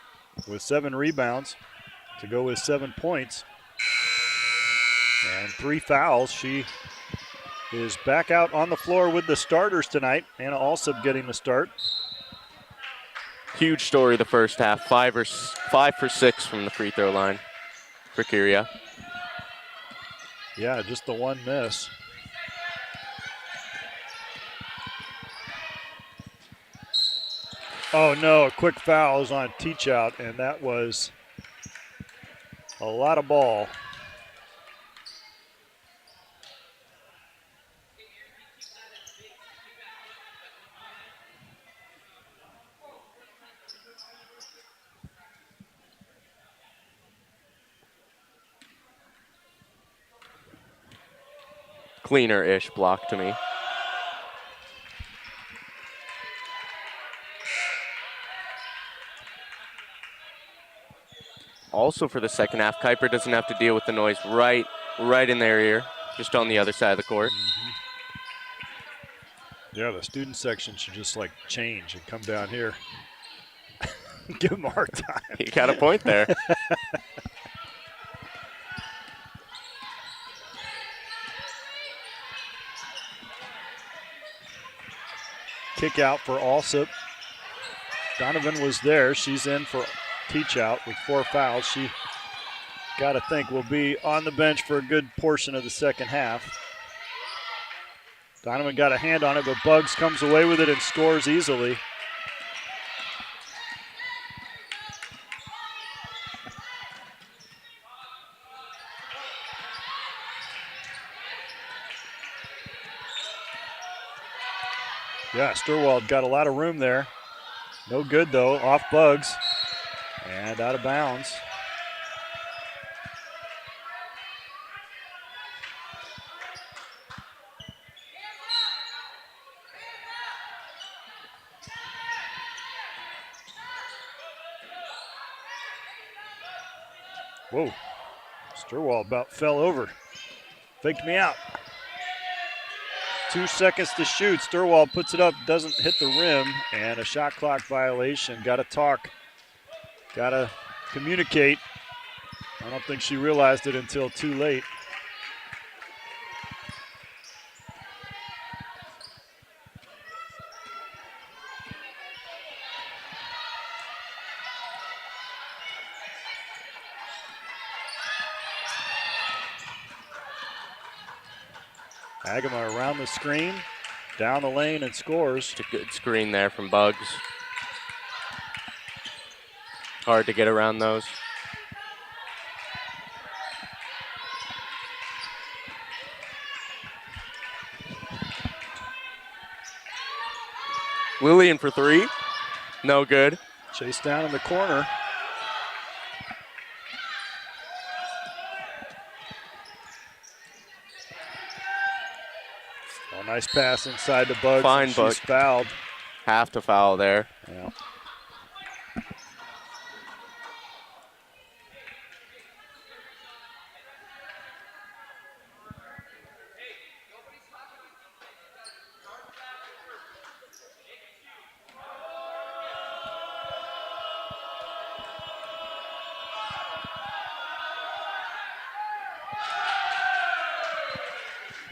with 7 rebounds to go with 7 points and 3 fouls. She is back out on the floor with the starters tonight. Anna Alsop getting the start. Huge story the first half. 5 for 6 from the free throw line for Kyria. Yeah, just the one miss. Oh no, a quick foul is on Teachout, and that was a lot of ball. Cleaner-ish block to me. Also for the second half, Kuyper doesn't have to deal with the noise right in their ear, just on the other side of the court. Yeah, the student section should just like change and come down here. Give them a hard time. You got a point there. Kick out for Alsop. Donovan was there. She's in for Teachout with 4 fouls. She, got to think, will be on the bench for a good portion of the second half. Donovan got a hand on it, but Bugs comes away with it and scores easily. Yeah, Sturwald got a lot of room there. No good, though. Off Bugs and out of bounds. Whoa. Sturwald about fell over. Faked me out. 2 seconds to shoot. Sturwald puts it up, doesn't hit the rim, and a shot clock violation. Got to talk. Got to communicate. I don't think she realized it until too late. Agama around the screen, down the lane, and scores. It's a good screen there from Bugs. Hard to get around those. Lillian for 3. No good. Chase down in the corner. Oh, nice pass inside the Bugs. Fine, She's Bugs. fouled. Have to foul there. Yeah.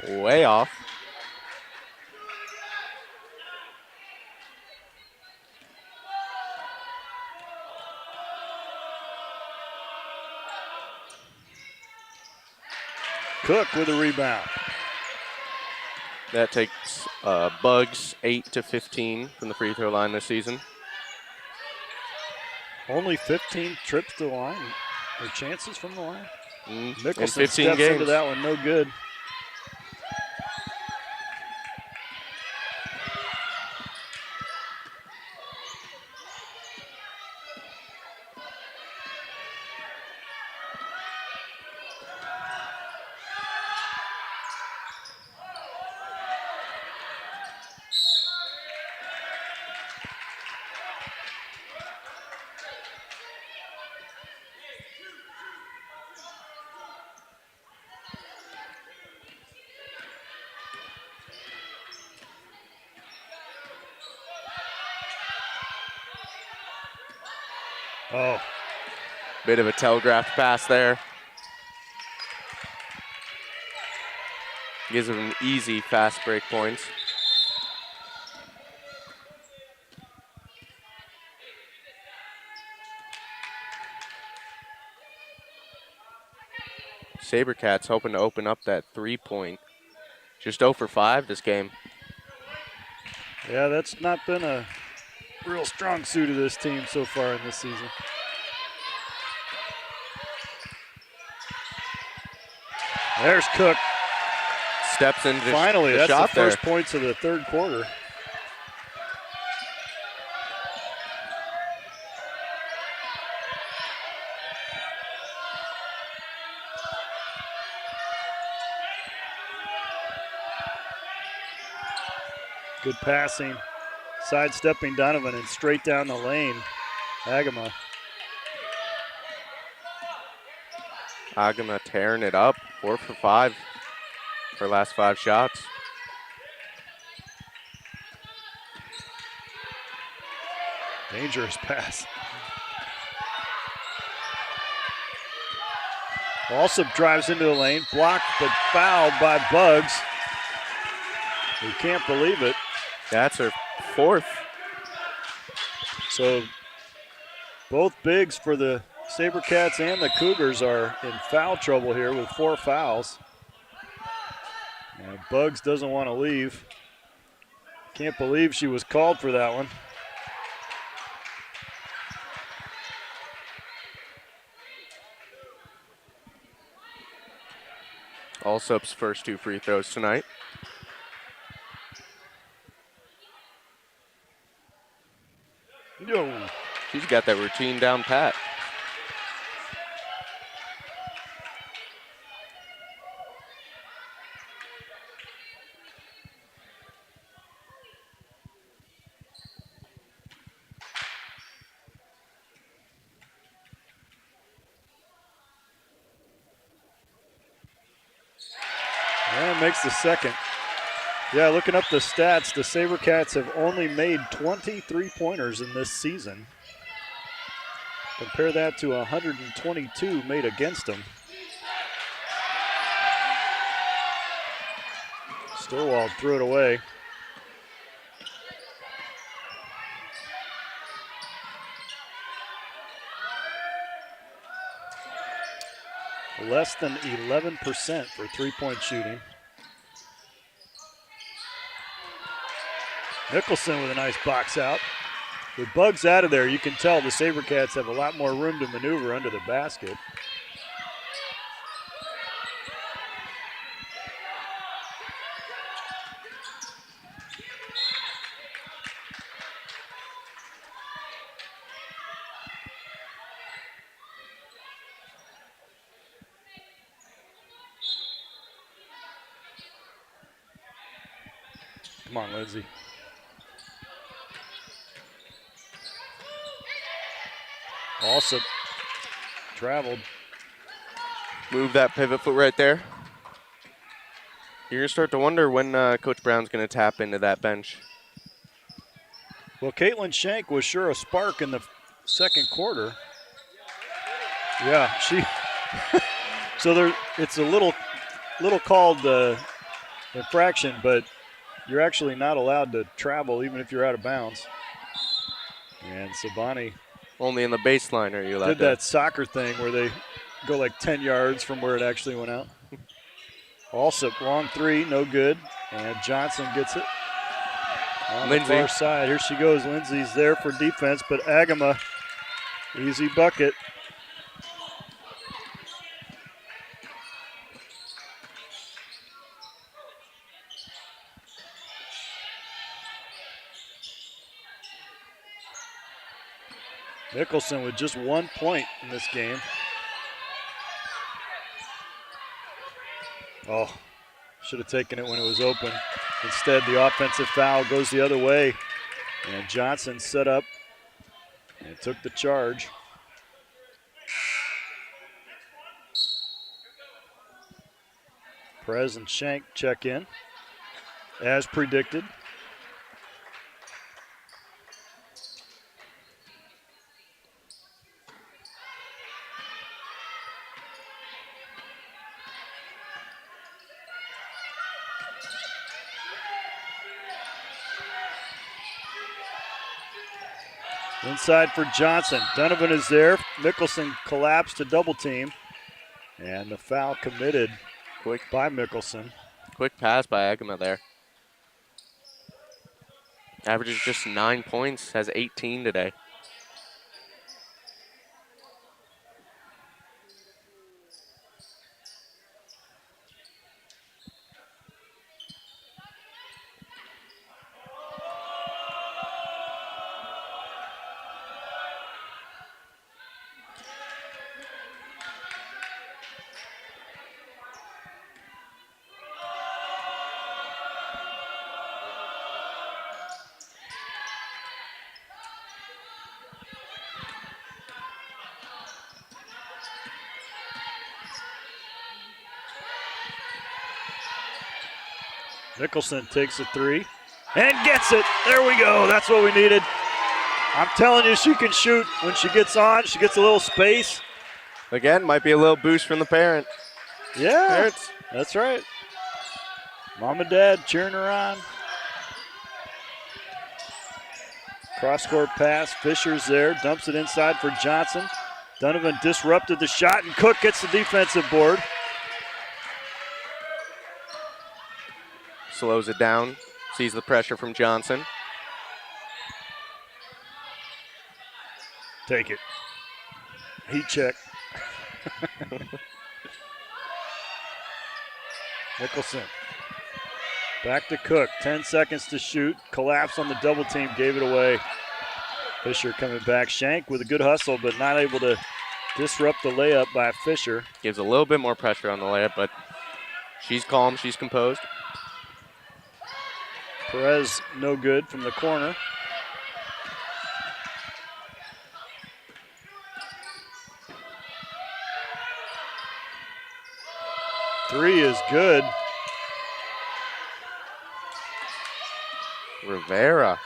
Way off. Cook with a rebound. That takes Bugs 8 to 15 from the free throw line this season. Only 15 trips to the line, or chances from the line. In Mickelson 15 steps games. into that one, no good. Oh, Bit of a telegraphed pass there. Gives them an easy fast break points. SaberCats hoping to open up that 3-point. Just 0 for 5 this game. yeah, that's not been a real strong suit of this team so far in this season. There's Cook. Steps into Finally, the that's shot the there. first points of the third quarter. Good passing. Sidestepping Donovan and straight down the lane. Agama. Agama tearing it up. 4 for 5 for last 5 shots. Dangerous pass. Alsop drives into the lane, blocked but fouled by Bugs. We can't believe it. That's her 4th. So both bigs for the SaberCats and the Cougars are in foul trouble here with 4 fouls. And Bugs doesn't want to leave. Can't believe she was called for that one. Alsop's first 2 free throws tonight. No. She's got that routine down pat. And makes the second. Yeah, looking up the stats, the SaberCats have only made 20 3-pointers in this season. Compare that to 122 made against them. Stillwell threw it away. Less than 11% for 3-point shooting. Nicholson with a nice box out. With Bugs out of there, you can tell the SaberCats have a lot more room to maneuver under the basket. Come on, Lindsay. Also traveled. Move that pivot foot right there. You're going to start to wonder when Coach Brown's going to tap into that bench. Well, Caitlin Shank was sure a spark in the second quarter. Yeah, she. So there, it's a little called infraction, but you're actually not allowed to travel even if you're out of bounds. And Sabani Only in the baseline are you allowed did to. that soccer thing where they go like 10 yards from where it actually went out. Also, long 3, no good. And Johnson gets it on Lindsay. the far side. Here she goes. Lindsay's there for defense, but Agama, easy bucket. Nicholson with just 1 point in this game. Oh, should have taken it when it was open. Instead, the offensive foul goes the other way. And Johnson set up and took the charge. Perez and Shank check in, as predicted. Inside for Johnson. Donovan is there. Mickelson collapsed to double team. And the foul committed by Mickelson. Quick pass by Agama there. Averages just 9 points, has 18 today. Mickelson takes a three and gets it. There we go. That's what we needed. I'm telling you, she can shoot when she gets on. She gets a little space. Again, might be a little boost from the parent. Yeah, Parents. that's right. Mom and Dad cheering her on. Cross-court pass. Fisher's there. Dumps it inside for Johnson. Donovan disrupted the shot, and Cook gets the defensive board. Slows it down. Sees the pressure from Johnson. Take it. Heat check. Mickelson. Back to Cook. 10 seconds to shoot. Collapse on the double team. Gave it away. Fisher coming back. Shank with a good hustle, but not able to disrupt the layup by Fisher. Gives a little bit more pressure on the layup, but she's calm. She's composed. Perez no good from the corner. Three is good. Rivera.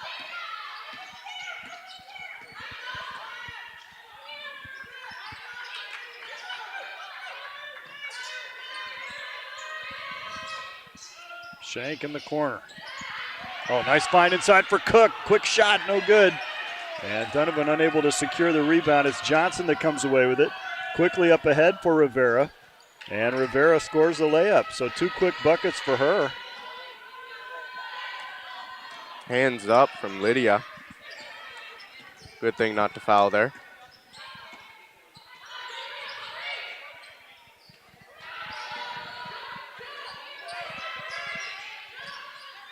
Shank in the corner. Oh, nice find inside for Cook. Quick shot, no good. And Donovan unable to secure the rebound. It's Johnson that comes away with it. Quickly up ahead for Rivera. And Rivera scores the layup. So 2 quick buckets for her. Hands up from Lydia. Good thing not to foul there.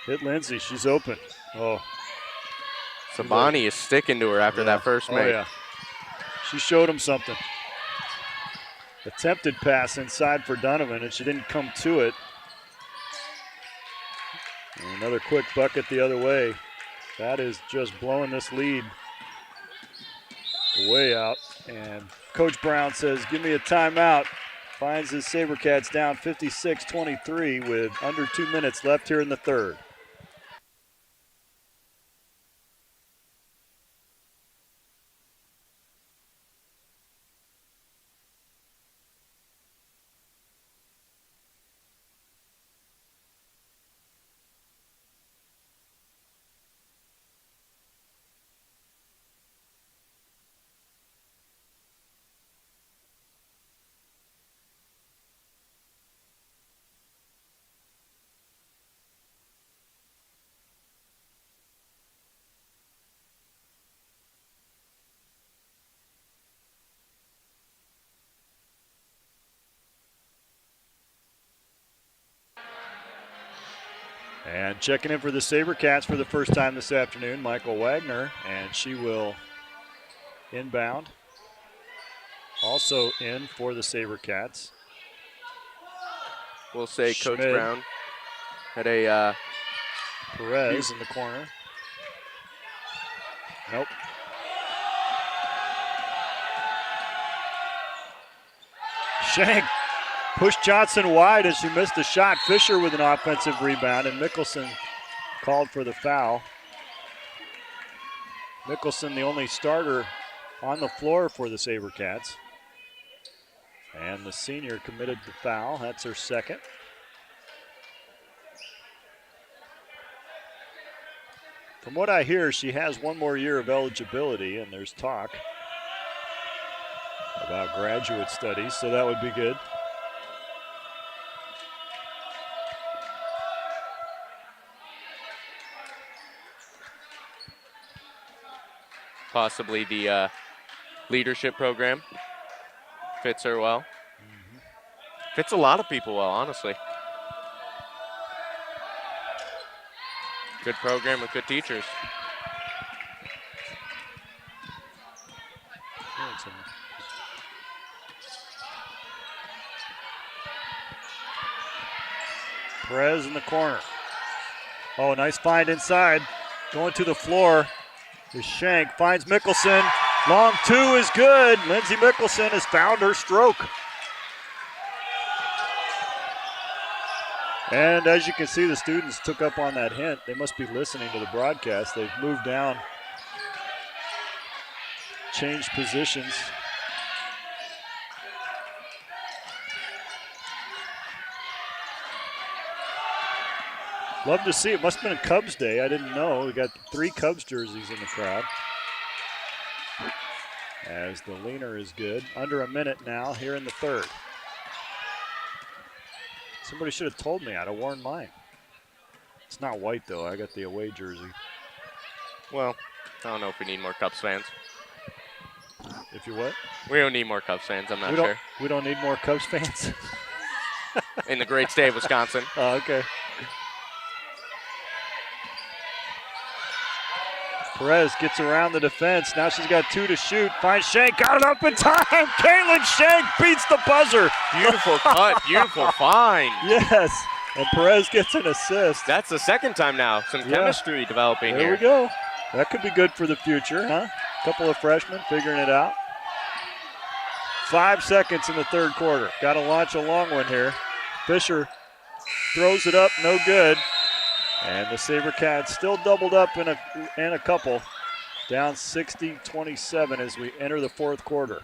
Hit Lindsay, she's open. Oh. Sabani is sticking to her after that first make. Oh, yeah. She showed him something. Attempted pass inside for Donovan, and she didn't come to it. And another quick bucket the other way. That is just blowing this lead way out. And Coach Brown says, give me a timeout. Finds his SaberCats down 56-23 with under 2 minutes left here in the third. And checking in for the SaberCats for the first time this afternoon, Michael Wagner, and she will inbound. Also in for the SaberCats. We'll say Schmid. Coach Brown had a Perez in the corner. Nope. Shank pushed Johnson wide as she missed a shot. Fisher with an offensive rebound, and Mickelson called for the foul. Mickelson, the only starter on the floor for the SaberCats. And the senior committed the foul. That's her second. From what I hear, she has one more year of eligibility, and there's talk about graduate studies, so that would be good. Possibly the leadership program fits her well. Fits a lot of people well, honestly. Good program with good teachers. Perez in the corner. Oh, nice find inside. Going to the floor is Shank. Finds Mickelson. Long two is good. Lindsay Mickelson has found her stroke. And as you can see, the students took up on that hint. They must be listening to the broadcast. They've moved down, changed positions. Love to see. It must have been a Cubs day. I didn't know. We got 3 Cubs jerseys in the crowd. As the leaner is good. Under a minute now here in the third. Somebody should have told me. I'd have worn mine. It's not white, though. I got the away jersey. Well, I don't know if we need more Cubs fans. If you what? We don't need more Cubs fans, I'm not sure. We don't need more Cubs fans? In the great state of Wisconsin. Oh, okay. Perez gets around the defense. Now she's got 2 to shoot. Finds Shank. Got it up in time. Caitlin Shank beats the buzzer. Beautiful cut. Beautiful find. Yes. And Perez gets an assist. That's the second time now. Some chemistry developing there here. There we go. That could be good for the future, huh? A couple of freshmen figuring it out. 5 seconds in the third quarter. Got to launch a long one here. Fisher throws it up. No good. And the SaberCats still doubled up in a couple. Down 60-27 as we enter the fourth quarter.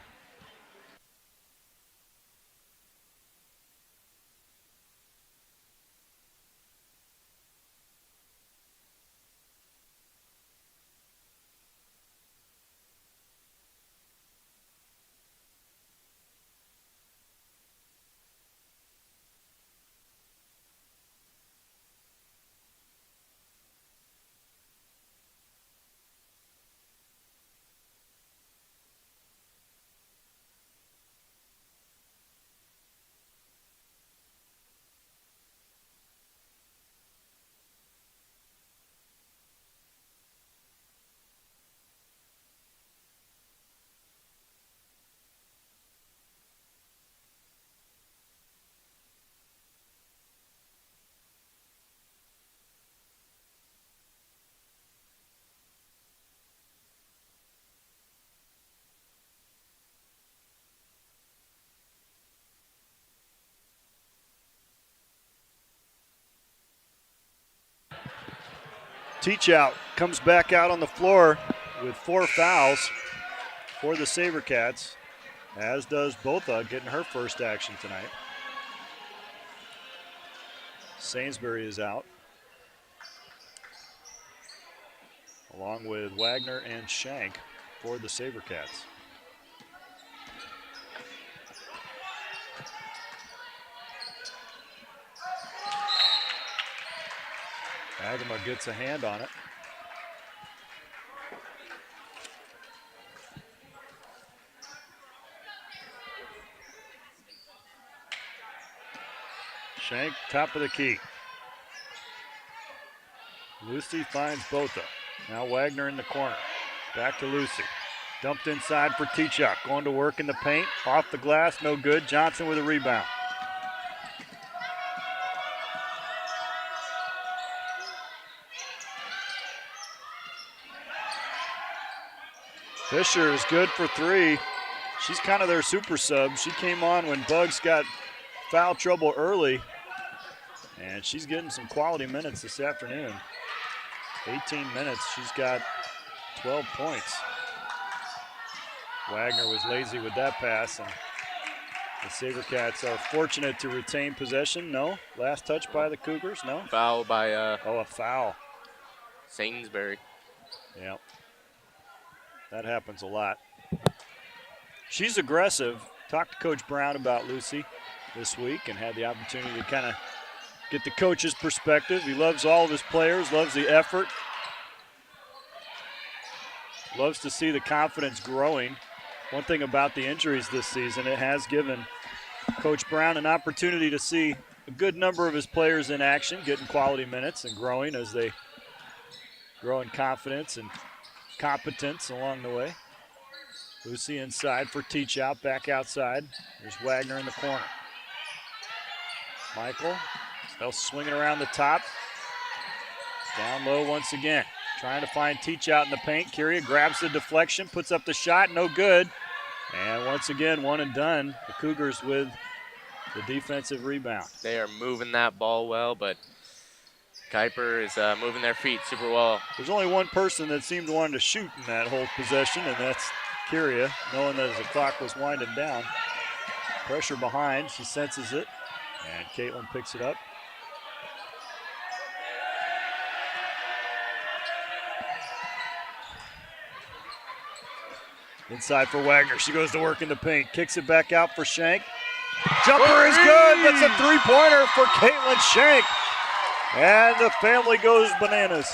Teach out comes back out on the floor with 4 fouls for the SaberCats, as does Botha, getting her first action tonight. Sainsbury is out, along with Wagner and Shank for the SaberCats. Agama gets a hand on it. Shank, top of the key. Lucy finds Botha. Now Wagner in the corner. Back to Lucy. Dumped inside for Tichuk. Going to work in the paint. Off the glass, no good. Johnson with a rebound. Fisher is good for 3. She's kind of their super sub. She came on when Bugs got foul trouble early, and she's getting some quality minutes this afternoon. 18 minutes, she's got 12 points. Wagner was lazy with that pass, and the SaberCats are fortunate to retain possession. No? Last touch by the Cougars? No? Foul by a foul. Sainsbury. Yeah, that happens a lot. She's aggressive. Talked to Coach Brown about Lucy this week and had the opportunity to kind of get the coach's perspective. He loves all of his players, loves the effort, loves to see the confidence growing. One thing about the injuries this season, it has given Coach Brown an opportunity to see a good number of his players in action, getting quality minutes and growing as they grow in confidence and competence along the way. Lucy inside for Teach out, back outside. There's Wagner in the corner. Michael, still swinging around the top. Down low once again. Trying to find Teach out in the paint. Kyria grabs the deflection, puts up the shot, no good. And once again, one and done. The Cougars with the defensive rebound. They are moving that ball well, but Kuyper is moving their feet super well. There's only one person that seemed to want to shoot in that whole possession, and that's Kyria, knowing that the clock was winding down. Pressure behind, she senses it, and Caitlin picks it up. Inside for Wagner, she goes to work in the paint, kicks it back out for Shank. Jumper is good, that's a three-pointer for Caitlin Shank. And the family goes bananas.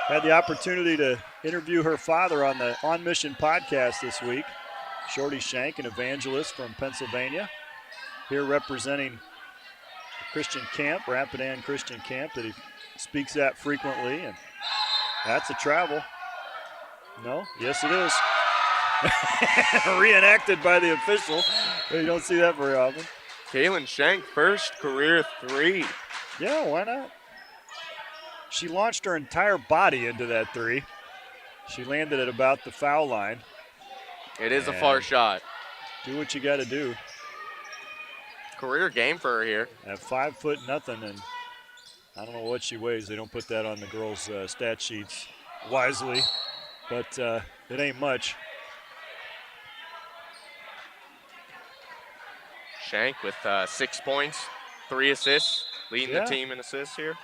Had the opportunity to interview her father on the On Mission podcast this week. Shorty Shank, an evangelist from Pennsylvania, here representing the Christian camp, Rapidan Christian camp, that he speaks at frequently. And that's a travel. No? Yes, it is. Reenacted by the official. You don't see that very often. Caitlin Shank, first career three. Yeah, why not? She launched her entire body into that three. She landed at about the foul line. It is a far shot. Do what you got to do. Career game for her here. At 5'0" and I don't know what she weighs. They don't put that on the girls' stat sheets wisely, but it ain't much. Shank with 6 points, 3 assists, leading the team in assists here.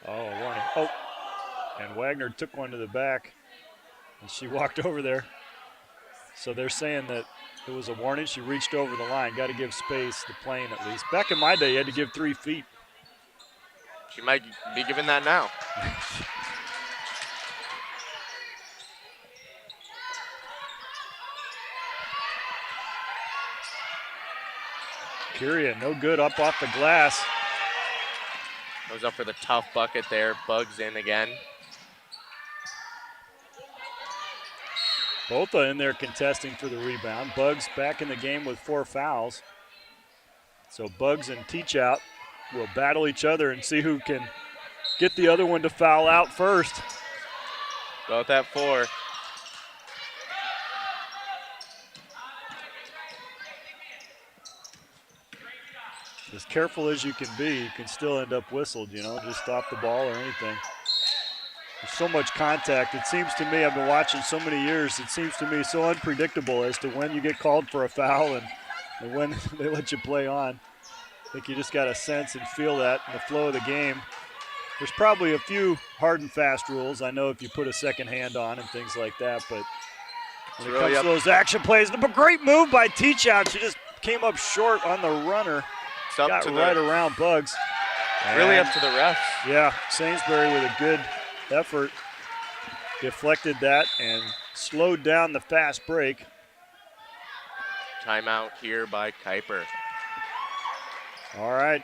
Warning. Oh, and Wagner took one to the back, and she walked over there. So they're saying that it was a warning. She reached over the line. Got to give space, the plane at least. Back in my day, you had to give 3 feet. She might be giving that now. Kyria, no good up off the glass. Goes up for the tough bucket there. Bugs in again. Both are in there contesting for the rebound. Bugs back in the game with 4 fouls. So Bugs and Teach out will battle each other and see who can get the other one to foul out first. Both at 4. As careful as you can be, you can still end up whistled, just stop the ball or anything. There's so much contact. It seems to me, I've been watching so many years, it seems to me so unpredictable as to when you get called for a foul and when they let you play on. I think you just got to sense and feel that in the flow of the game. There's probably a few hard and fast rules. I know if you put a second hand on and things like that, but when it comes to those action plays, a great move by Teach out. She just came up short on the runner. Got right around Bugs. Really up to the refs. Yeah, Sainsbury with a good effort deflected that and slowed down the fast break. Timeout here by Kuyper. All right,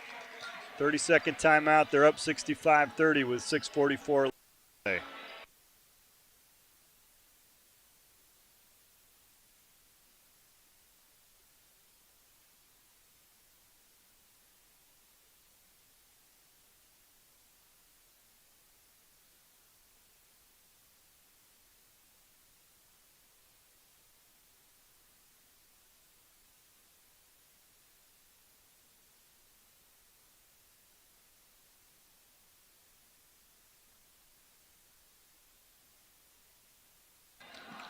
30-second timeout. They're up 65-30 with 6:44 left.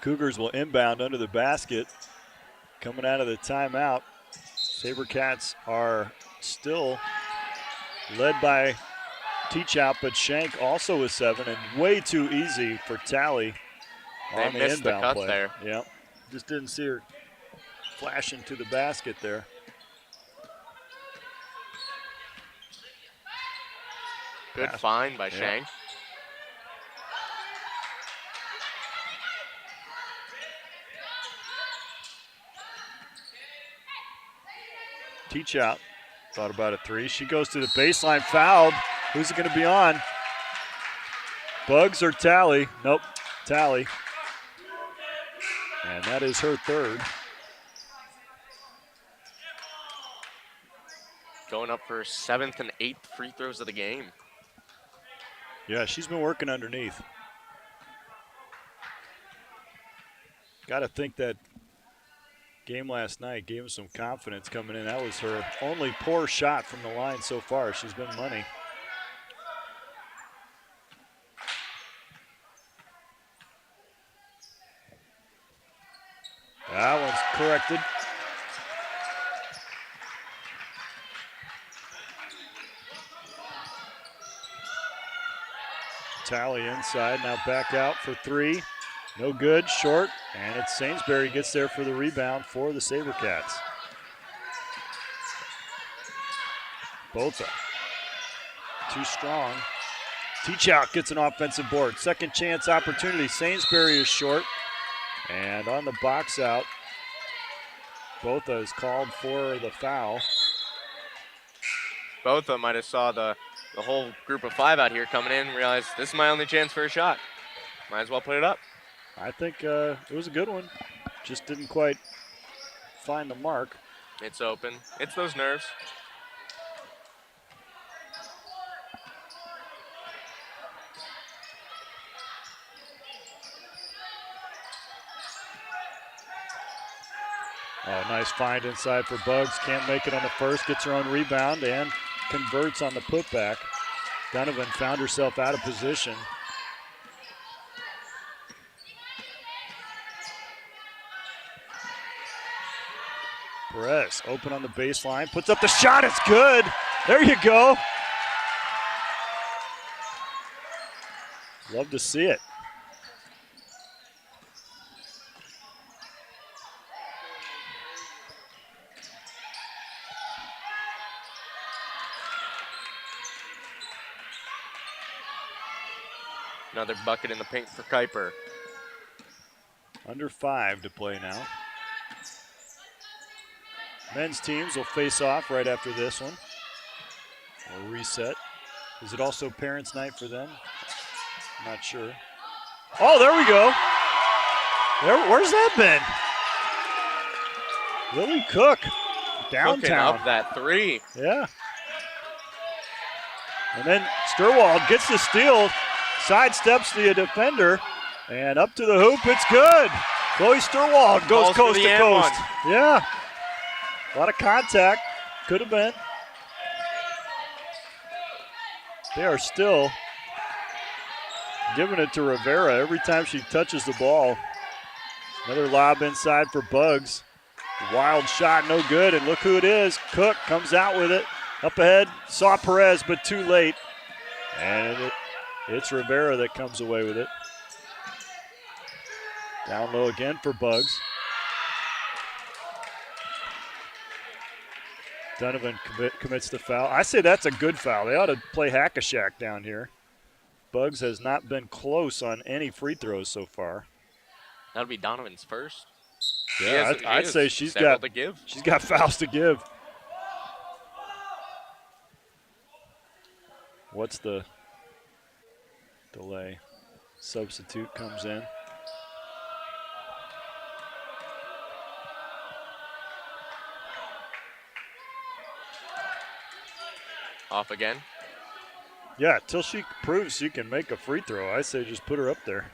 Cougars will inbound under the basket. Coming out of the timeout, SaberCats are still led by Teach Out, but Shank also with 7, and way too easy for Tally on the missed the inbound cut play. there. Yep, just didn't see her flashing to the basket there. Good Pass. find by Yeah. Shank. Teach Out thought about a 3. She goes to the baseline, fouled. Who's it going to be on? Bugs or Tally? Nope, Tally. And that is her 3rd. Going up for 7th and 8th free throws of the game. Yeah, she's been working underneath. Got to think that game last night gave him some confidence coming in. That was her only poor shot from the line so far. She's been money. That one's corrected. Tally inside, now back out for 3. No good, short, and it's Sainsbury gets there for the rebound for the SaberCats. Both are too strong. Teach Out gets an offensive board. Second chance opportunity. Sainsbury is short. And on the box out, Botha is called for the foul. Botha might have saw the whole group of 5 out here coming in and realized this is my only chance for a shot. Might as well put it up. I think it was a good one. Just didn't quite find the mark. It's open. It's those nerves. Oh, nice find inside for Bugs. Can't make it on the first. Gets her own rebound and converts on the putback. Donovan found herself out of position. Perez open on the baseline. Puts up the shot. It's good. There you go. Love to see it. Another bucket in the paint for Kuyper. Under 5 to play now. Men's teams will face off right after this one. Or reset. Is it also parents' night for them? Not sure. Oh, there we go. Where's that been? Lily Cook, downtown. Cooking up that 3. Yeah. And then Sturwald gets the steal, sidesteps the defender, and up to the hoop. It's good. Chloe Sturwald goes Calls coast for the to and coast. one. Yeah. A lot of contact. Could have been. They are still giving it to Rivera every time she touches the ball. Another lob inside for Bugs. Wild shot, no good, and look who it is. Cook comes out with it. Up ahead, saw Perez, but too late. And it's Rivera that comes away with it. Down low again for Bugs. Donovan commits the foul. I say that's a good foul. They ought to play hack-a-shack down here. Bugs has not been close on any free throws so far. That'll be Donovan's first. Yeah, I'd say she's got fouls to give. What's the delay? Substitute comes in. Off again. Yeah, till she proves she can make a free throw, I say just put her up there.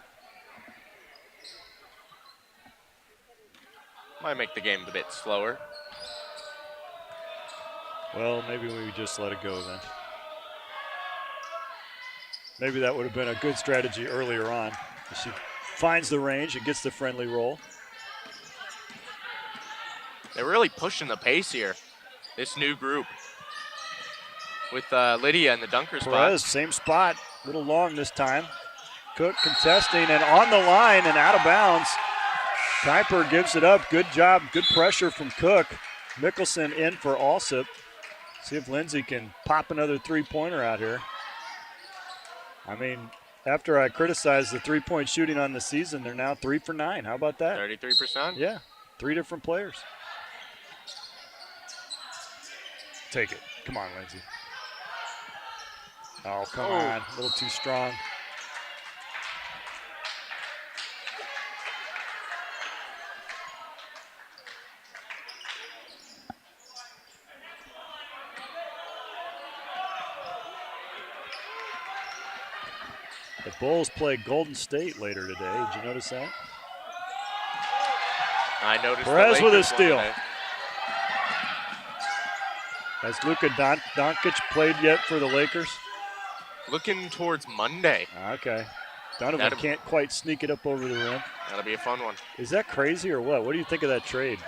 Might make the game a bit slower. Well, maybe we just let it go then. Maybe that would have been a good strategy earlier on. She finds the range and gets the friendly roll. They're really pushing the pace here, this new group. With Lydia in the dunker Perez, spot. same spot, a little long this time. Cook contesting and on the line and out of bounds. Kuyper gives it up. Good job, good pressure from Cook. Mickelson in for Alsip. See if Lindsay can pop another three-pointer out here. I mean, after I criticized the three-point shooting on the season, they're now 3 for 9. How about that? 33%? Yeah, 3 different players. Take it. Come on, Lindsay. Oh, come on. A little too strong. The Bulls play Golden State later today. Did you notice that? I noticed Perez with a Lakers steal. today. Has Luka Doncic played yet for the Lakers? Looking towards Monday. Okay. Donovan can't quite sneak it up over the rim. That'll be a fun one. Is that crazy or what? What do you think of that trade?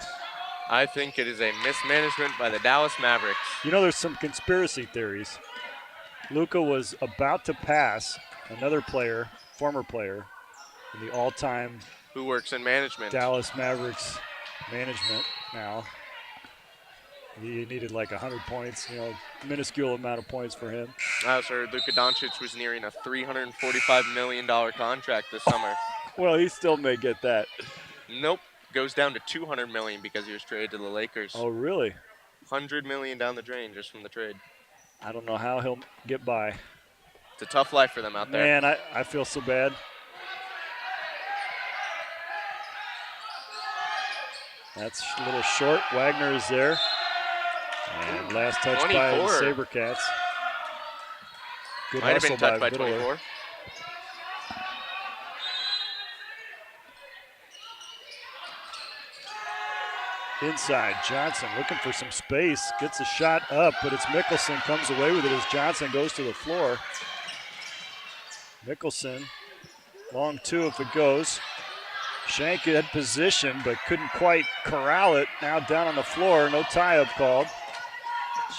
I think it is a mismanagement by the Dallas Mavericks. You know, there's some conspiracy theories. Luka was about to pass another player, former player, in the all-time Who works in management? Dallas Mavericks management now. He needed like 100 points, minuscule amount of points for him. I also heard Luka Doncic was nearing a $345 million contract this summer. Well, he still may get that. Nope. Goes down to $200 million because he was traded to the Lakers. Oh, really? $100 million down the drain just from the trade. I don't know how he'll get by. It's a tough life for them out there. Man, I feel so bad. That's a little short. Wagner is there. And last touch 24. by the SaberCats. Good Might have hustle been touched by Biddler. 24. Inside, Johnson looking for some space. Gets a shot up, but it's Mickelson. Comes away with it as Johnson goes to the floor. Mickelson, long two if it goes. Shank had position, but couldn't quite corral it. Now down on the floor, no tie-up called.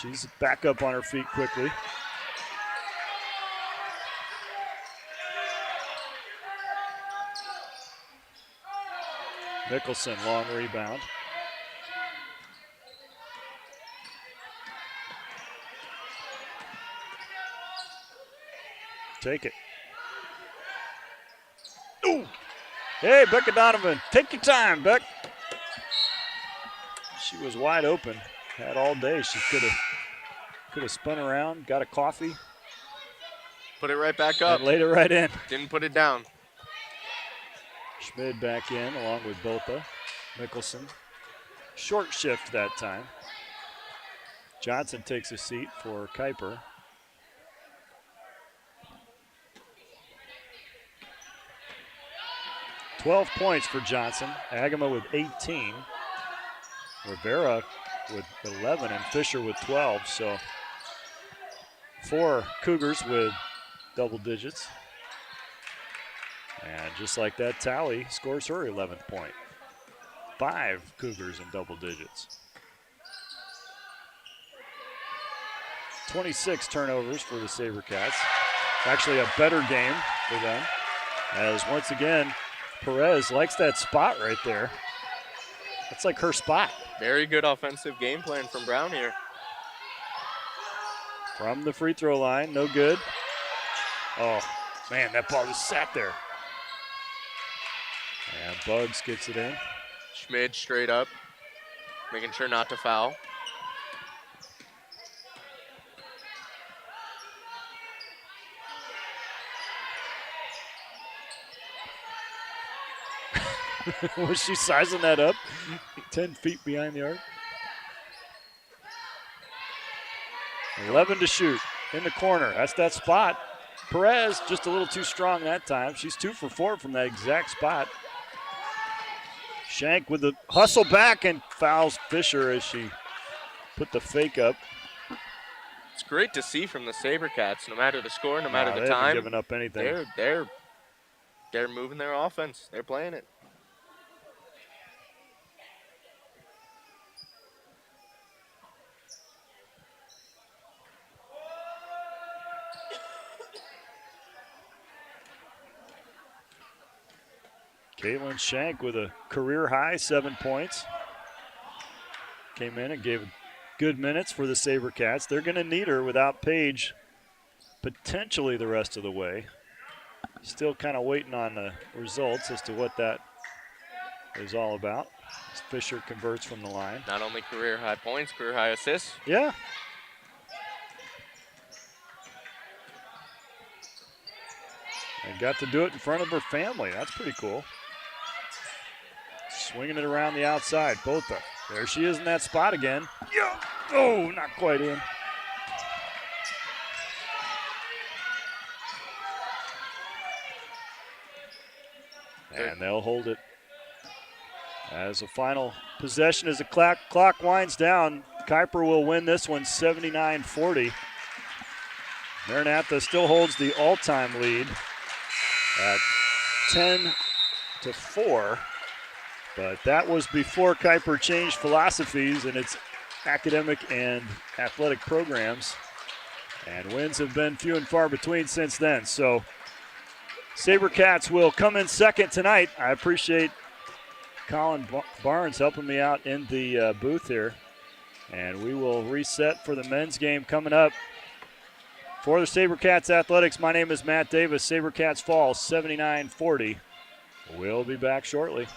She's back up on her feet quickly. Mickelson, long rebound. Take it. Ooh! Hey, Becca Donovan, take your time, Beck. She was wide open. Had all day. She could have spun around, got a coffee. Put it right back up. And laid it right in. Didn't put it down. Schmid back in along with Botha. Mickelson. Short shift that time. Johnson takes a seat for Kuyper. $12 points for Johnson. Agama with 18. Rivera with 11 and Fisher with 12. So 4 Cougars with double digits. And just like that, Tally scores her 11th point. 5 Cougars in double digits. 26 turnovers for the SaberCats. Actually a better game for them. As once again, Perez likes that spot right there. That's like her spot. Very good offensive game plan from Brown here. From the free throw line, no good. Oh, man, that ball just sat there. And Bugs gets it in. Schmid straight up, making sure not to foul. Was she sizing that up? 10 feet behind the arc. 11 to shoot in the corner. That's that spot. Perez just a little too strong that time. She's 2 for 4 from that exact spot. Shank with the hustle back and fouls Fisher as she put the fake up. It's great to see from the SaberCats, no matter the score, no matter the They haven't time. given up anything. They're They're moving their offense. They're playing it. Caitlin Shank with a career high 7 points. Came in and gave good minutes for the SaberCats. They're going to need her without Paige potentially the rest of the way. Still kind of waiting on the results as to what that is all about. As Fisher converts from the line. Not only career high points, career high assists. Yeah. And got to do it in front of her family. That's pretty cool. Swinging it around the outside. Botha. There she is in that spot again. Yeah. Oh, not quite in. And they'll hold it as a final possession as the clock winds down. Kuyper will win this one 79-40. Maranatha still holds the all-time lead at 10-4. But that was before Kuyper changed philosophies in its academic and athletic programs. And wins have been few and far between since then. So SaberCats will come in second tonight. I appreciate Colin Barnes helping me out in the booth here. And we will reset for the men's game coming up. For the SaberCats Athletics, my name is Matt Davis. SaberCats fall 79-40. We'll be back shortly.